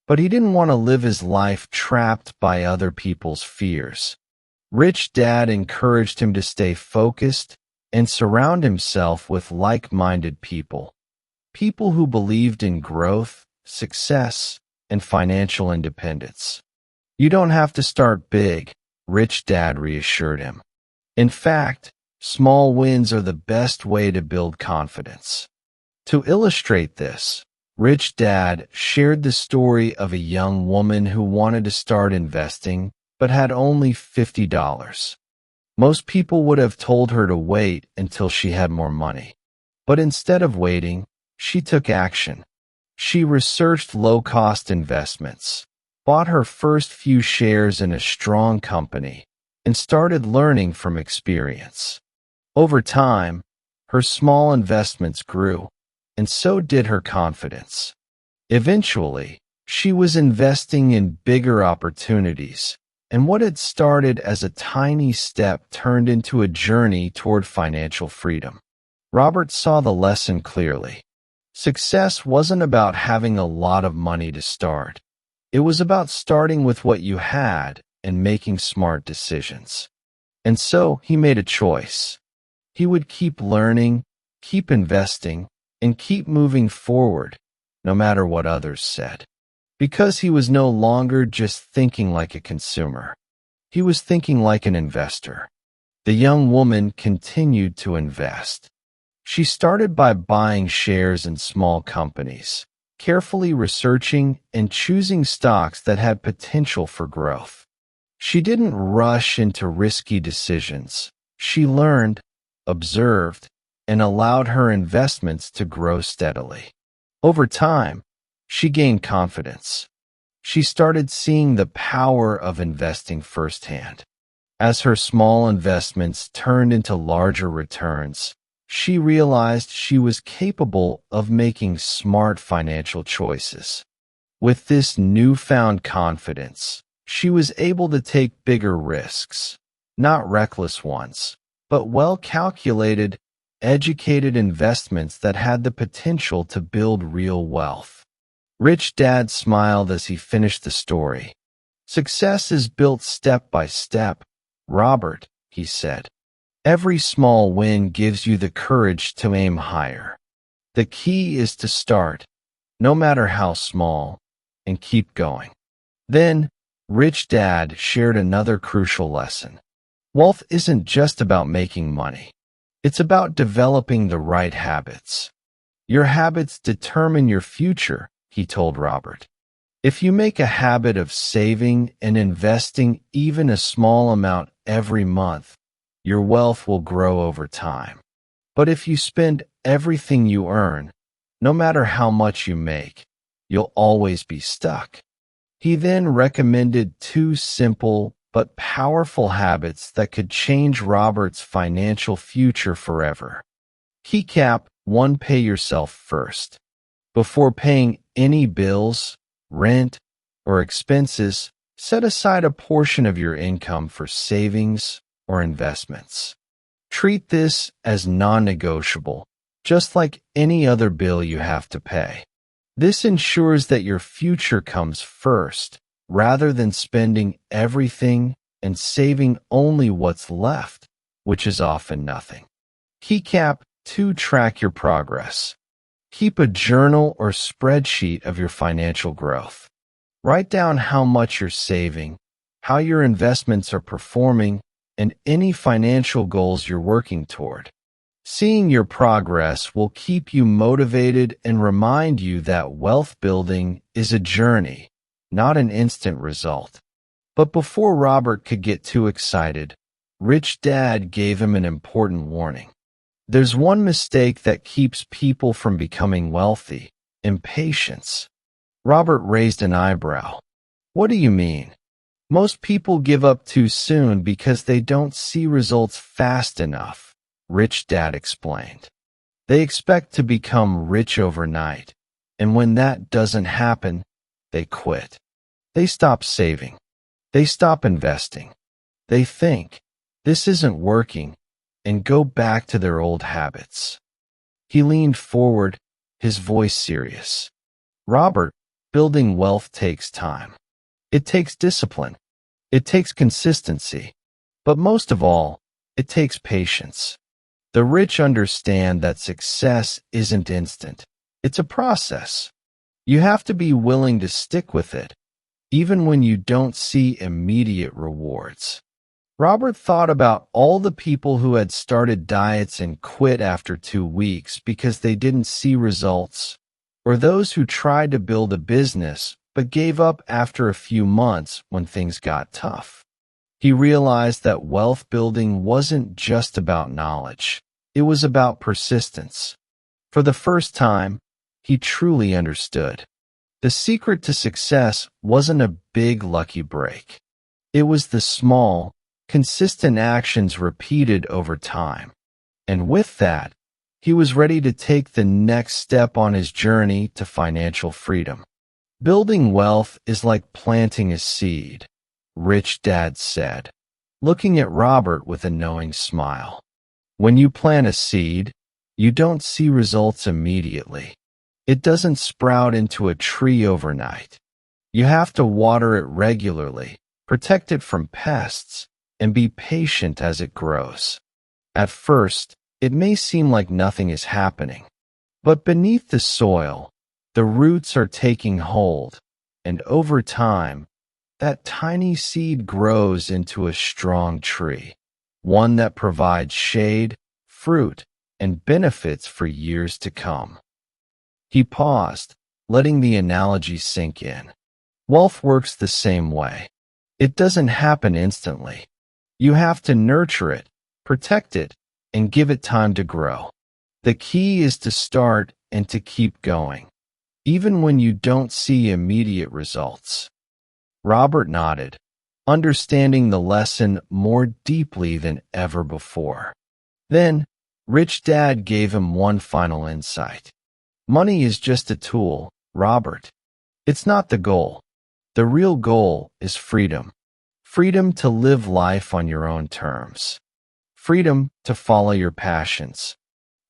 But he didn't want to live his life trapped by other people's fears. Rich Dad encouraged him to stay focused and surround himself with like-minded people. People who believed in growth, success, and financial independence. You don't have to start big, Rich Dad reassured him. In fact, small wins are the best way to build confidence. To illustrate this, Rich Dad shared the story of a young woman who wanted to start investing but had only $50. Most people would have told her to wait until she had more money. But instead of waiting, she took action. She researched low-cost investments, bought her first few shares in a strong company, and started learning from experience. Over time, her small investments grew, and so did her confidence. Eventually, she was investing in bigger opportunities, and what had started as a tiny step turned into a journey toward financial freedom. Robert saw the lesson clearly. Success wasn't about having a lot of money to start. It was about starting with what you had and making smart decisions. And so he made a choice. He would keep learning, keep investing, and keep moving forward, no matter what others said. Because he was no longer just thinking like a consumer. He was thinking like an investor. The young woman continued to invest. She started by buying shares in small companies, carefully researching and choosing stocks that had potential for growth. She didn't rush into risky decisions. She learned, observed, and allowed her investments to grow steadily. Over time, she gained confidence. She started seeing the power of investing firsthand. As her small investments turned into larger returns, she realized she was capable of making smart financial choices. With this newfound confidence, she was able to take bigger risks, not reckless ones, but well-calculated, educated investments that had the potential to build real wealth. Rich Dad smiled as he finished the story. Success is built step by step, Robert, he said. Every small win gives you the courage to aim higher. The key is to start, no matter how small, and keep going. Then, Rich Dad shared another crucial lesson. Wealth isn't just about making money. It's about developing the right habits. Your habits determine your future, he told Robert. If you make a habit of saving and investing even a small amount every month, your wealth will grow over time. But if you spend everything you earn, no matter how much you make, you'll always be stuck. He then recommended two simple but powerful habits that could change Robert's financial future forever. Key cap 1. Pay yourself first. Before paying any bills, rent, or expenses, set aside a portion of your income for savings or investments. Treat this as non-negotiable, just like any other bill you have to pay. This ensures that your future comes first, rather than spending everything and saving only what's left, which is often nothing. Key cap 2. Track your progress. Keep a journal or spreadsheet of your financial growth. Write down how much you're saving, how your investments are performing, and any financial goals you're working toward. Seeing your progress will keep you motivated and remind you that wealth building is a journey, not an instant result. But before Robert could get too excited, Rich Dad gave him an important warning. There's one mistake that keeps people from becoming wealthy, Impatience. Robert raised an eyebrow. What do you mean? Most people give up too soon because they don't see results fast enough, Rich Dad explained. They expect to become rich overnight, and when that doesn't happen, they quit. They stop saving. They stop investing. They think, this isn't working, and go back to their old habits. He leaned forward, his voice serious. Robert, building wealth takes time. It takes discipline. It takes consistency. But most of all, it takes patience. The rich understand that success isn't instant. It's a process. You have to be willing to stick with it, even when you don't see immediate rewards. Robert thought about all the people who had started diets and quit after 2 weeks because they didn't see results, or those who tried to build a business but gave up after a few months when things got tough. He realized that wealth building wasn't just about knowledge. It was about persistence. For the first time, he truly understood. The secret to success wasn't a big lucky break. It was the small, consistent actions repeated over time. And with that, he was ready to take the next step on his journey to financial freedom. Building wealth is like planting a seed, Rich Dad said, looking at Robert with a knowing smile. When you plant a seed, you don't see results immediately. It doesn't sprout into a tree overnight. You have to water it regularly, protect it from pests, and be patient as it grows. At first, it may seem like nothing is happening, but beneath the soil, the roots are taking hold, and over time, that tiny seed grows into a strong tree, one that provides shade, fruit, and benefits for years to come. He paused, letting the analogy sink in. Wealth works the same way. It doesn't happen instantly. You have to nurture it, protect it, and give it time to grow. The key is to start and to keep going, even when you don't see immediate results. Robert nodded, understanding the lesson more deeply than ever before. Then, Rich Dad gave him one final insight. Money is just a tool, Robert. It's not the goal. The real goal is freedom. Freedom to live life on your own terms. Freedom to follow your passions.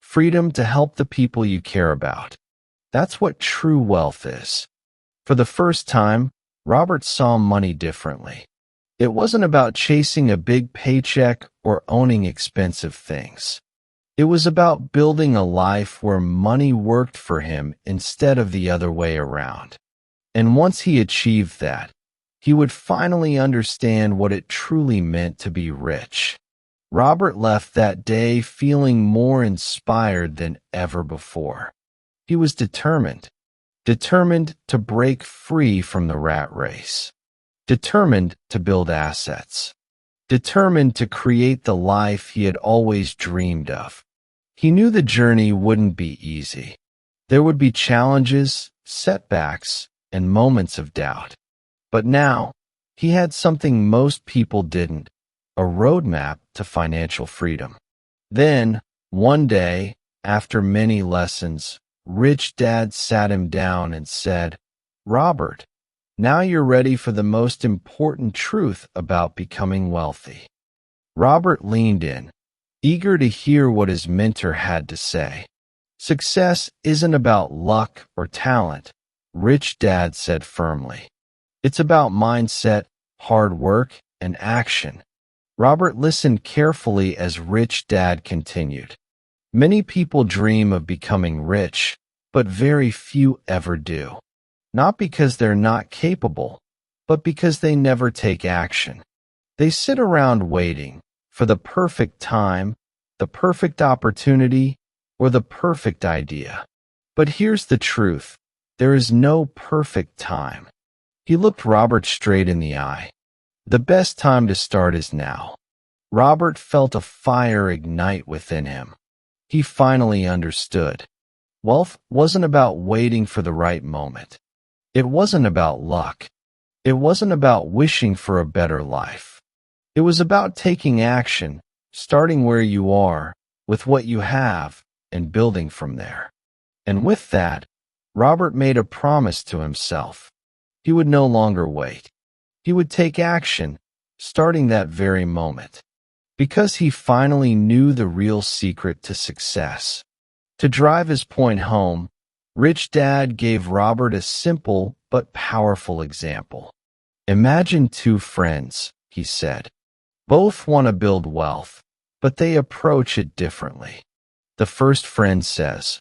Freedom to help the people you care about. That's what true wealth is. For the first time, Robert saw money differently. It wasn't about chasing a big paycheck or owning expensive things. It was about building a life where money worked for him instead of the other way around. And once he achieved that, he would finally understand what it truly meant to be rich. Robert left that day feeling more inspired than ever before. He was determined to break free from the rat race, determined to build assets, determined to create the life he had always dreamed of. He knew the journey wouldn't be easy. There would be challenges, setbacks, and moments of doubt. But now, he had something most people didn't, a roadmap to financial freedom. Then, one day, after many lessons, Rich Dad sat him down and said, "Robert, now you're ready for the most important truth about becoming wealthy." Robert leaned in, eager to hear what his mentor had to say. "Success isn't about luck or talent," Rich Dad said firmly. "It's about mindset, hard work, and action." Robert listened carefully as Rich Dad continued. Many people dream of becoming rich, but very few ever do. Not because they're not capable, but because they never take action. They sit around waiting for the perfect time, the perfect opportunity, or the perfect idea. But here's the truth. There is no perfect time. He looked Robert straight in the eye. The best time to start is now. Robert felt a fire ignite within him. He finally understood. Wealth wasn't about waiting for the right moment. It wasn't about luck. It wasn't about wishing for a better life. It was about taking action, starting where you are, with what you have, and building from there. And with that, Robert made a promise to himself. He would no longer wait. He would take action, starting that very moment. Because he finally knew the real secret to success. To drive his point home, Rich Dad gave Robert a simple but powerful example. Imagine two friends, he said. Both want to build wealth, but they approach it differently. The first friend says,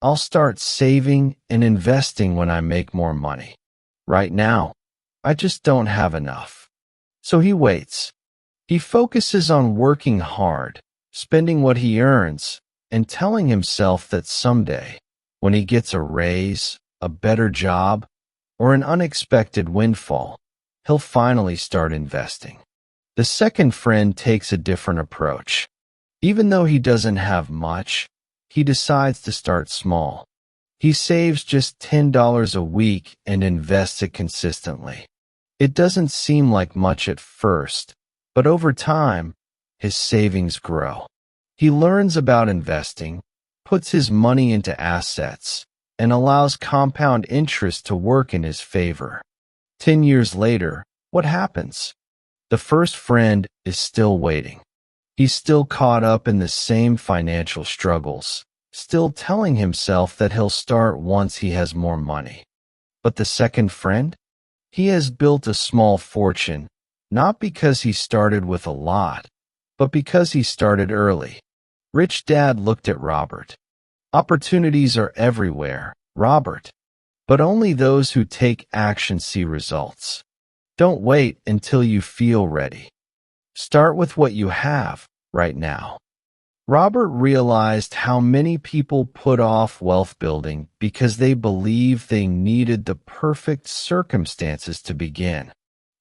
"I'll start saving and investing when I make more money. Right now, I just don't have enough." So he waits. He focuses on working hard, spending what he earns, and telling himself that someday, when he gets a raise, a better job, or an unexpected windfall, he'll finally start investing. The second friend takes a different approach. Even though he doesn't have much, he decides to start small. He saves just $10 a week and invests it consistently. It doesn't seem like much at first, but over time, his savings grow. He learns about investing, puts his money into assets, and allows compound interest to work in his favor. 10 years later, what happens? The first friend is still waiting. He's still caught up in the same financial struggles, still telling himself that he'll start once he has more money. But the second friend? He has built a small fortune, not because he started with a lot, but because he started early. Rich Dad looked at Robert. Opportunities are everywhere, Robert, but only those who take action see results. Don't wait until you feel ready. Start with what you have right now. Robert realized how many people put off wealth building because they believed they needed the perfect circumstances to begin.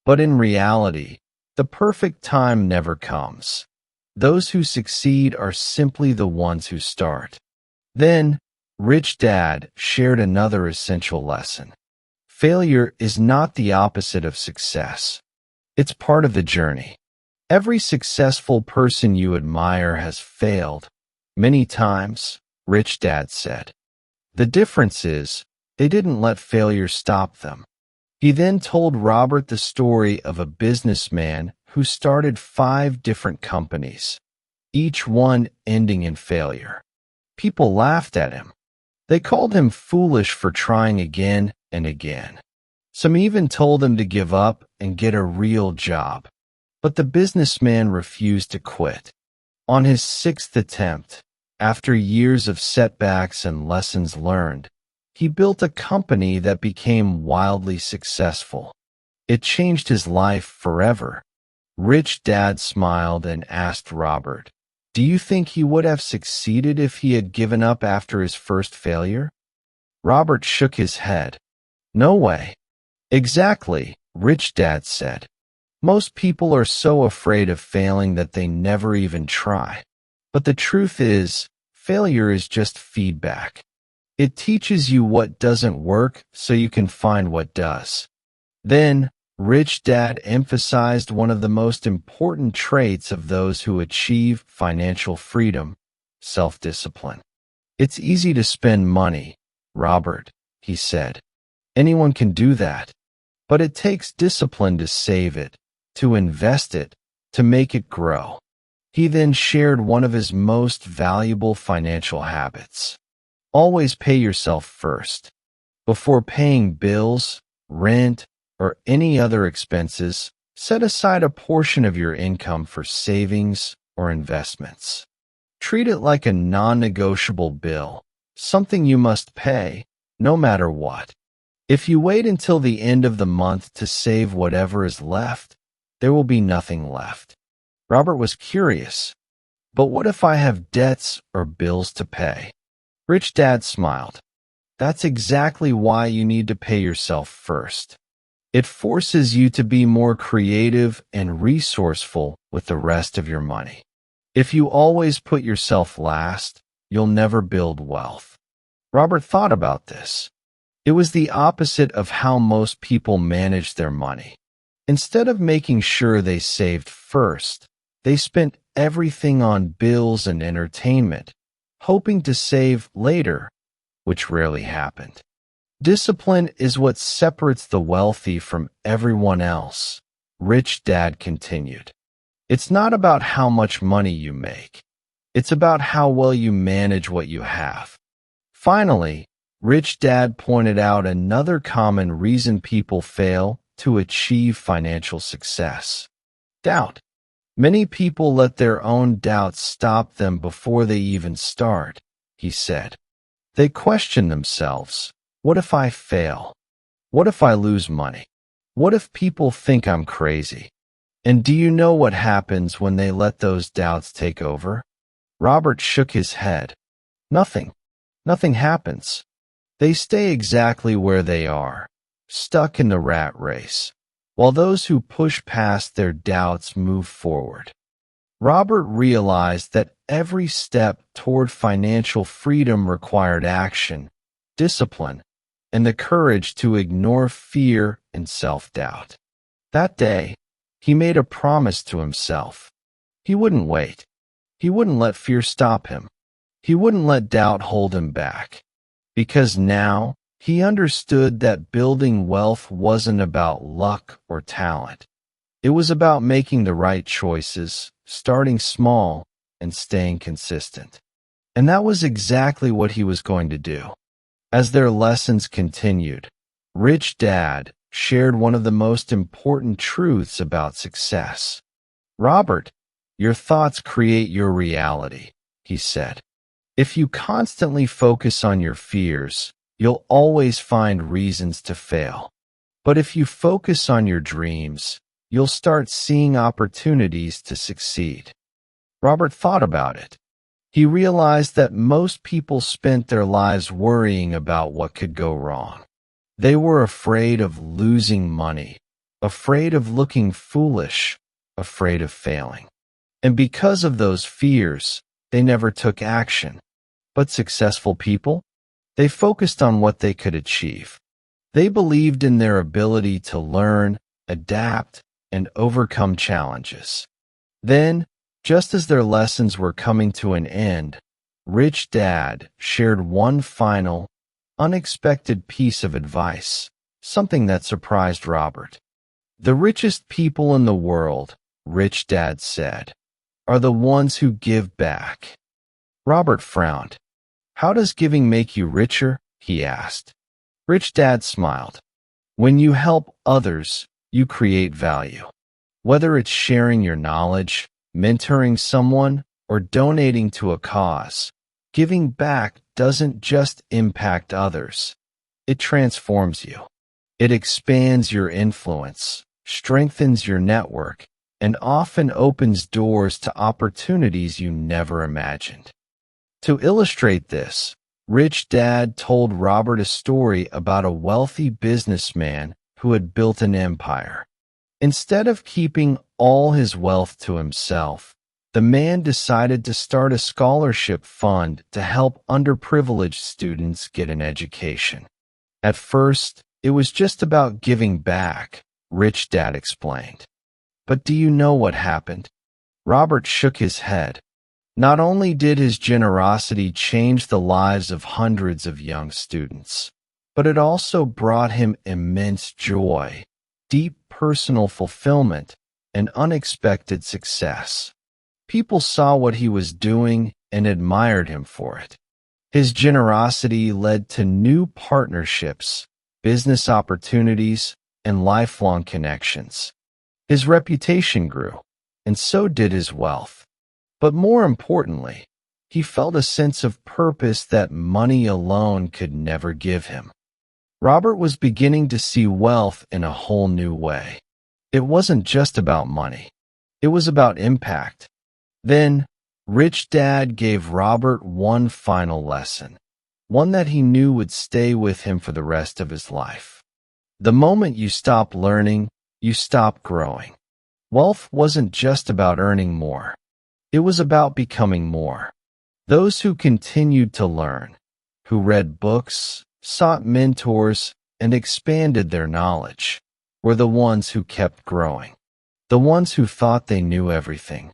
But in reality, the perfect time never comes. Those who succeed are simply the ones who start. Then, Rich Dad shared another essential lesson. Failure is not the opposite of success. It's part of the journey. Every successful person you admire has failed. Many times, Rich Dad said. The difference is, they didn't let failure stop them. He then told Robert the story of a businessman who started 5 different companies, each one ending in failure. People laughed at him. They called him foolish for trying again and again. Some even told him to give up and get a real job. But the businessman refused to quit. On his 6th attempt, after years of setbacks and lessons learned, he built a company that became wildly successful. It changed his life forever. Rich Dad smiled and asked Robert, "Do you think he would have succeeded if he had given up after his first failure?" Robert shook his head. "No way." "Exactly," Rich Dad said. "Most people are so afraid of failing that they never even try. But the truth is, failure is just feedback. It teaches you what doesn't work so you can find what does." Then, Rich Dad emphasized one of the most important traits of those who achieve financial freedom: self-discipline. "It's easy to spend money, Robert," he said. "Anyone can do that. But it takes discipline to save it, to invest it, to make it grow." He then shared one of his most valuable financial habits. Always pay yourself first. Before paying bills, rent, or any other expenses, set aside a portion of your income for savings or investments. Treat it like a non-negotiable bill, something you must pay, no matter what. If you wait until the end of the month to save whatever is left, there will be nothing left. Robert was curious. "But what if I have debts or bills to pay?" Rich Dad smiled. "That's exactly why you need to pay yourself first. It forces you to be more creative and resourceful with the rest of your money. If you always put yourself last, you'll never build wealth." Robert thought about this. It was the opposite of how most people manage their money. Instead of making sure they saved first, they spent everything on bills and entertainment, hoping to save later, which rarely happened. Discipline is what separates the wealthy from everyone else, Rich Dad continued. It's not about how much money you make. It's about how well you manage what you have. Finally, Rich Dad pointed out another common reason people fail to achieve financial success. Doubt. Many people let their own doubts stop them before they even start, he said. They question themselves. What if I fail? What if I lose money? What if people think I'm crazy? And do you know what happens when they let those doubts take over? Robert shook his head. Nothing. Nothing happens. They stay exactly where they are, stuck in the rat race, while those who push past their doubts move forward. Robert realized that every step toward financial freedom required action, discipline, and the courage to ignore fear and self-doubt. That day, he made a promise to himself. He wouldn't wait. He wouldn't let fear stop him. He wouldn't let doubt hold him back. Because now, he understood that building wealth wasn't about luck or talent. It was about making the right choices, starting small, and staying consistent. And that was exactly what he was going to do. As their lessons continued, Rich Dad shared one of the most important truths about success. Robert, your thoughts create your reality, he said. If you constantly focus on your fears, you'll always find reasons to fail. But if you focus on your dreams, you'll start seeing opportunities to succeed. Robert thought about it. He realized that most people spent their lives worrying about what could go wrong. They were afraid of losing money, afraid of looking foolish, afraid of failing. And because of those fears, they never took action. But successful people? They focused on what they could achieve. They believed in their ability to learn, adapt, and overcome challenges. Then, just as their lessons were coming to an end, Rich Dad shared one final, unexpected piece of advice, something that surprised Robert. The richest people in the world, Rich Dad said, are the ones who give back. Robert frowned. How does giving make you richer? He asked. Rich Dad smiled. When you help others, you create value. Whether it's sharing your knowledge, mentoring someone, or donating to a cause, giving back doesn't just impact others. It transforms you. It expands your influence, strengthens your network, and often opens doors to opportunities you never imagined. To illustrate this, Rich Dad told Robert a story about a wealthy businessman who had built an empire. Instead of keeping all his wealth to himself, the man decided to start a scholarship fund to help underprivileged students get an education. At first, it was just about giving back, Rich Dad explained. But do you know what happened? Robert shook his head. Not only did his generosity change the lives of hundreds of young students, but it also brought him immense joy, deep personal fulfillment, and unexpected success. People saw what he was doing and admired him for it. His generosity led to new partnerships, business opportunities, and lifelong connections. His reputation grew, and so did his wealth. But more importantly, he felt a sense of purpose that money alone could never give him. Robert was beginning to see wealth in a whole new way. It wasn't just about money. It was about impact. Then, Rich Dad gave Robert one final lesson, one that he knew would stay with him for the rest of his life. The moment you stop learning, you stop growing. Wealth wasn't just about earning more. It was about becoming more. Those who continued to learn, who read books, sought mentors, and expanded their knowledge, were the ones who kept growing. The ones who thought they knew everything.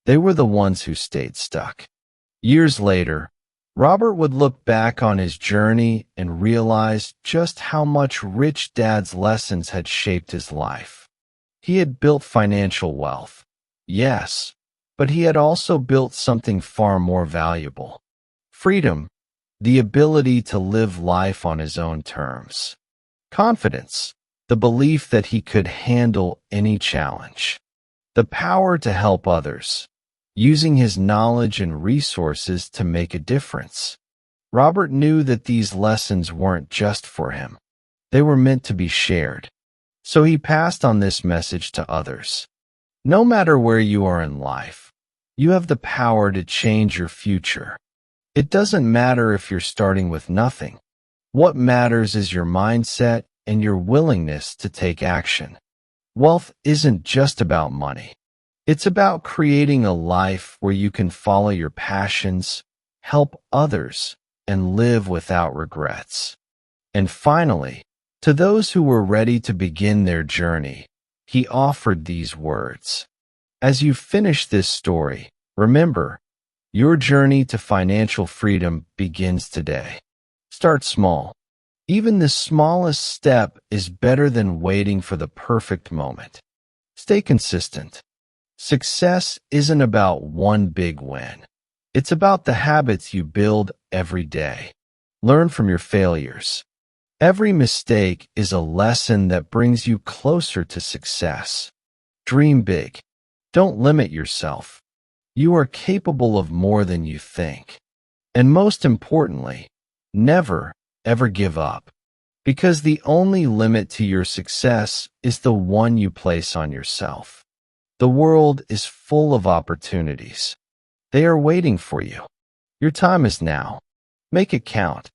They were the ones who stayed stuck. Years later, Robert would look back on his journey and realize just how much Rich Dad's lessons had shaped his life. He had built financial wealth, yes, but he had also built something far more valuable. Freedom, the ability to live life on his own terms. Confidence, the belief that he could handle any challenge. The power to help others, using his knowledge and resources to make a difference. Robert knew that these lessons weren't just for him. They were meant to be shared. So he passed on this message to others. No matter where you are in life, you have the power to change your future. It doesn't matter if you're starting with nothing. What matters is your mindset and your willingness to take action. Wealth isn't just about money. It's about creating a life where you can follow your passions, help others, and live without regrets. And finally, to those who were ready to begin their journey, he offered these words. As you finish this story, remember, your journey to financial freedom begins today. Start small. Even the smallest step is better than waiting for the perfect moment. Stay consistent. Success isn't about one big win. It's about the habits you build every day. Learn from your failures. Every mistake is a lesson that brings you closer to success. Dream big. Don't limit yourself. You are capable of more than you think. And most importantly, never, ever give up. Because the only limit to your success is the one you place on yourself. The world is full of opportunities. They are waiting for you. Your time is now. Make it count.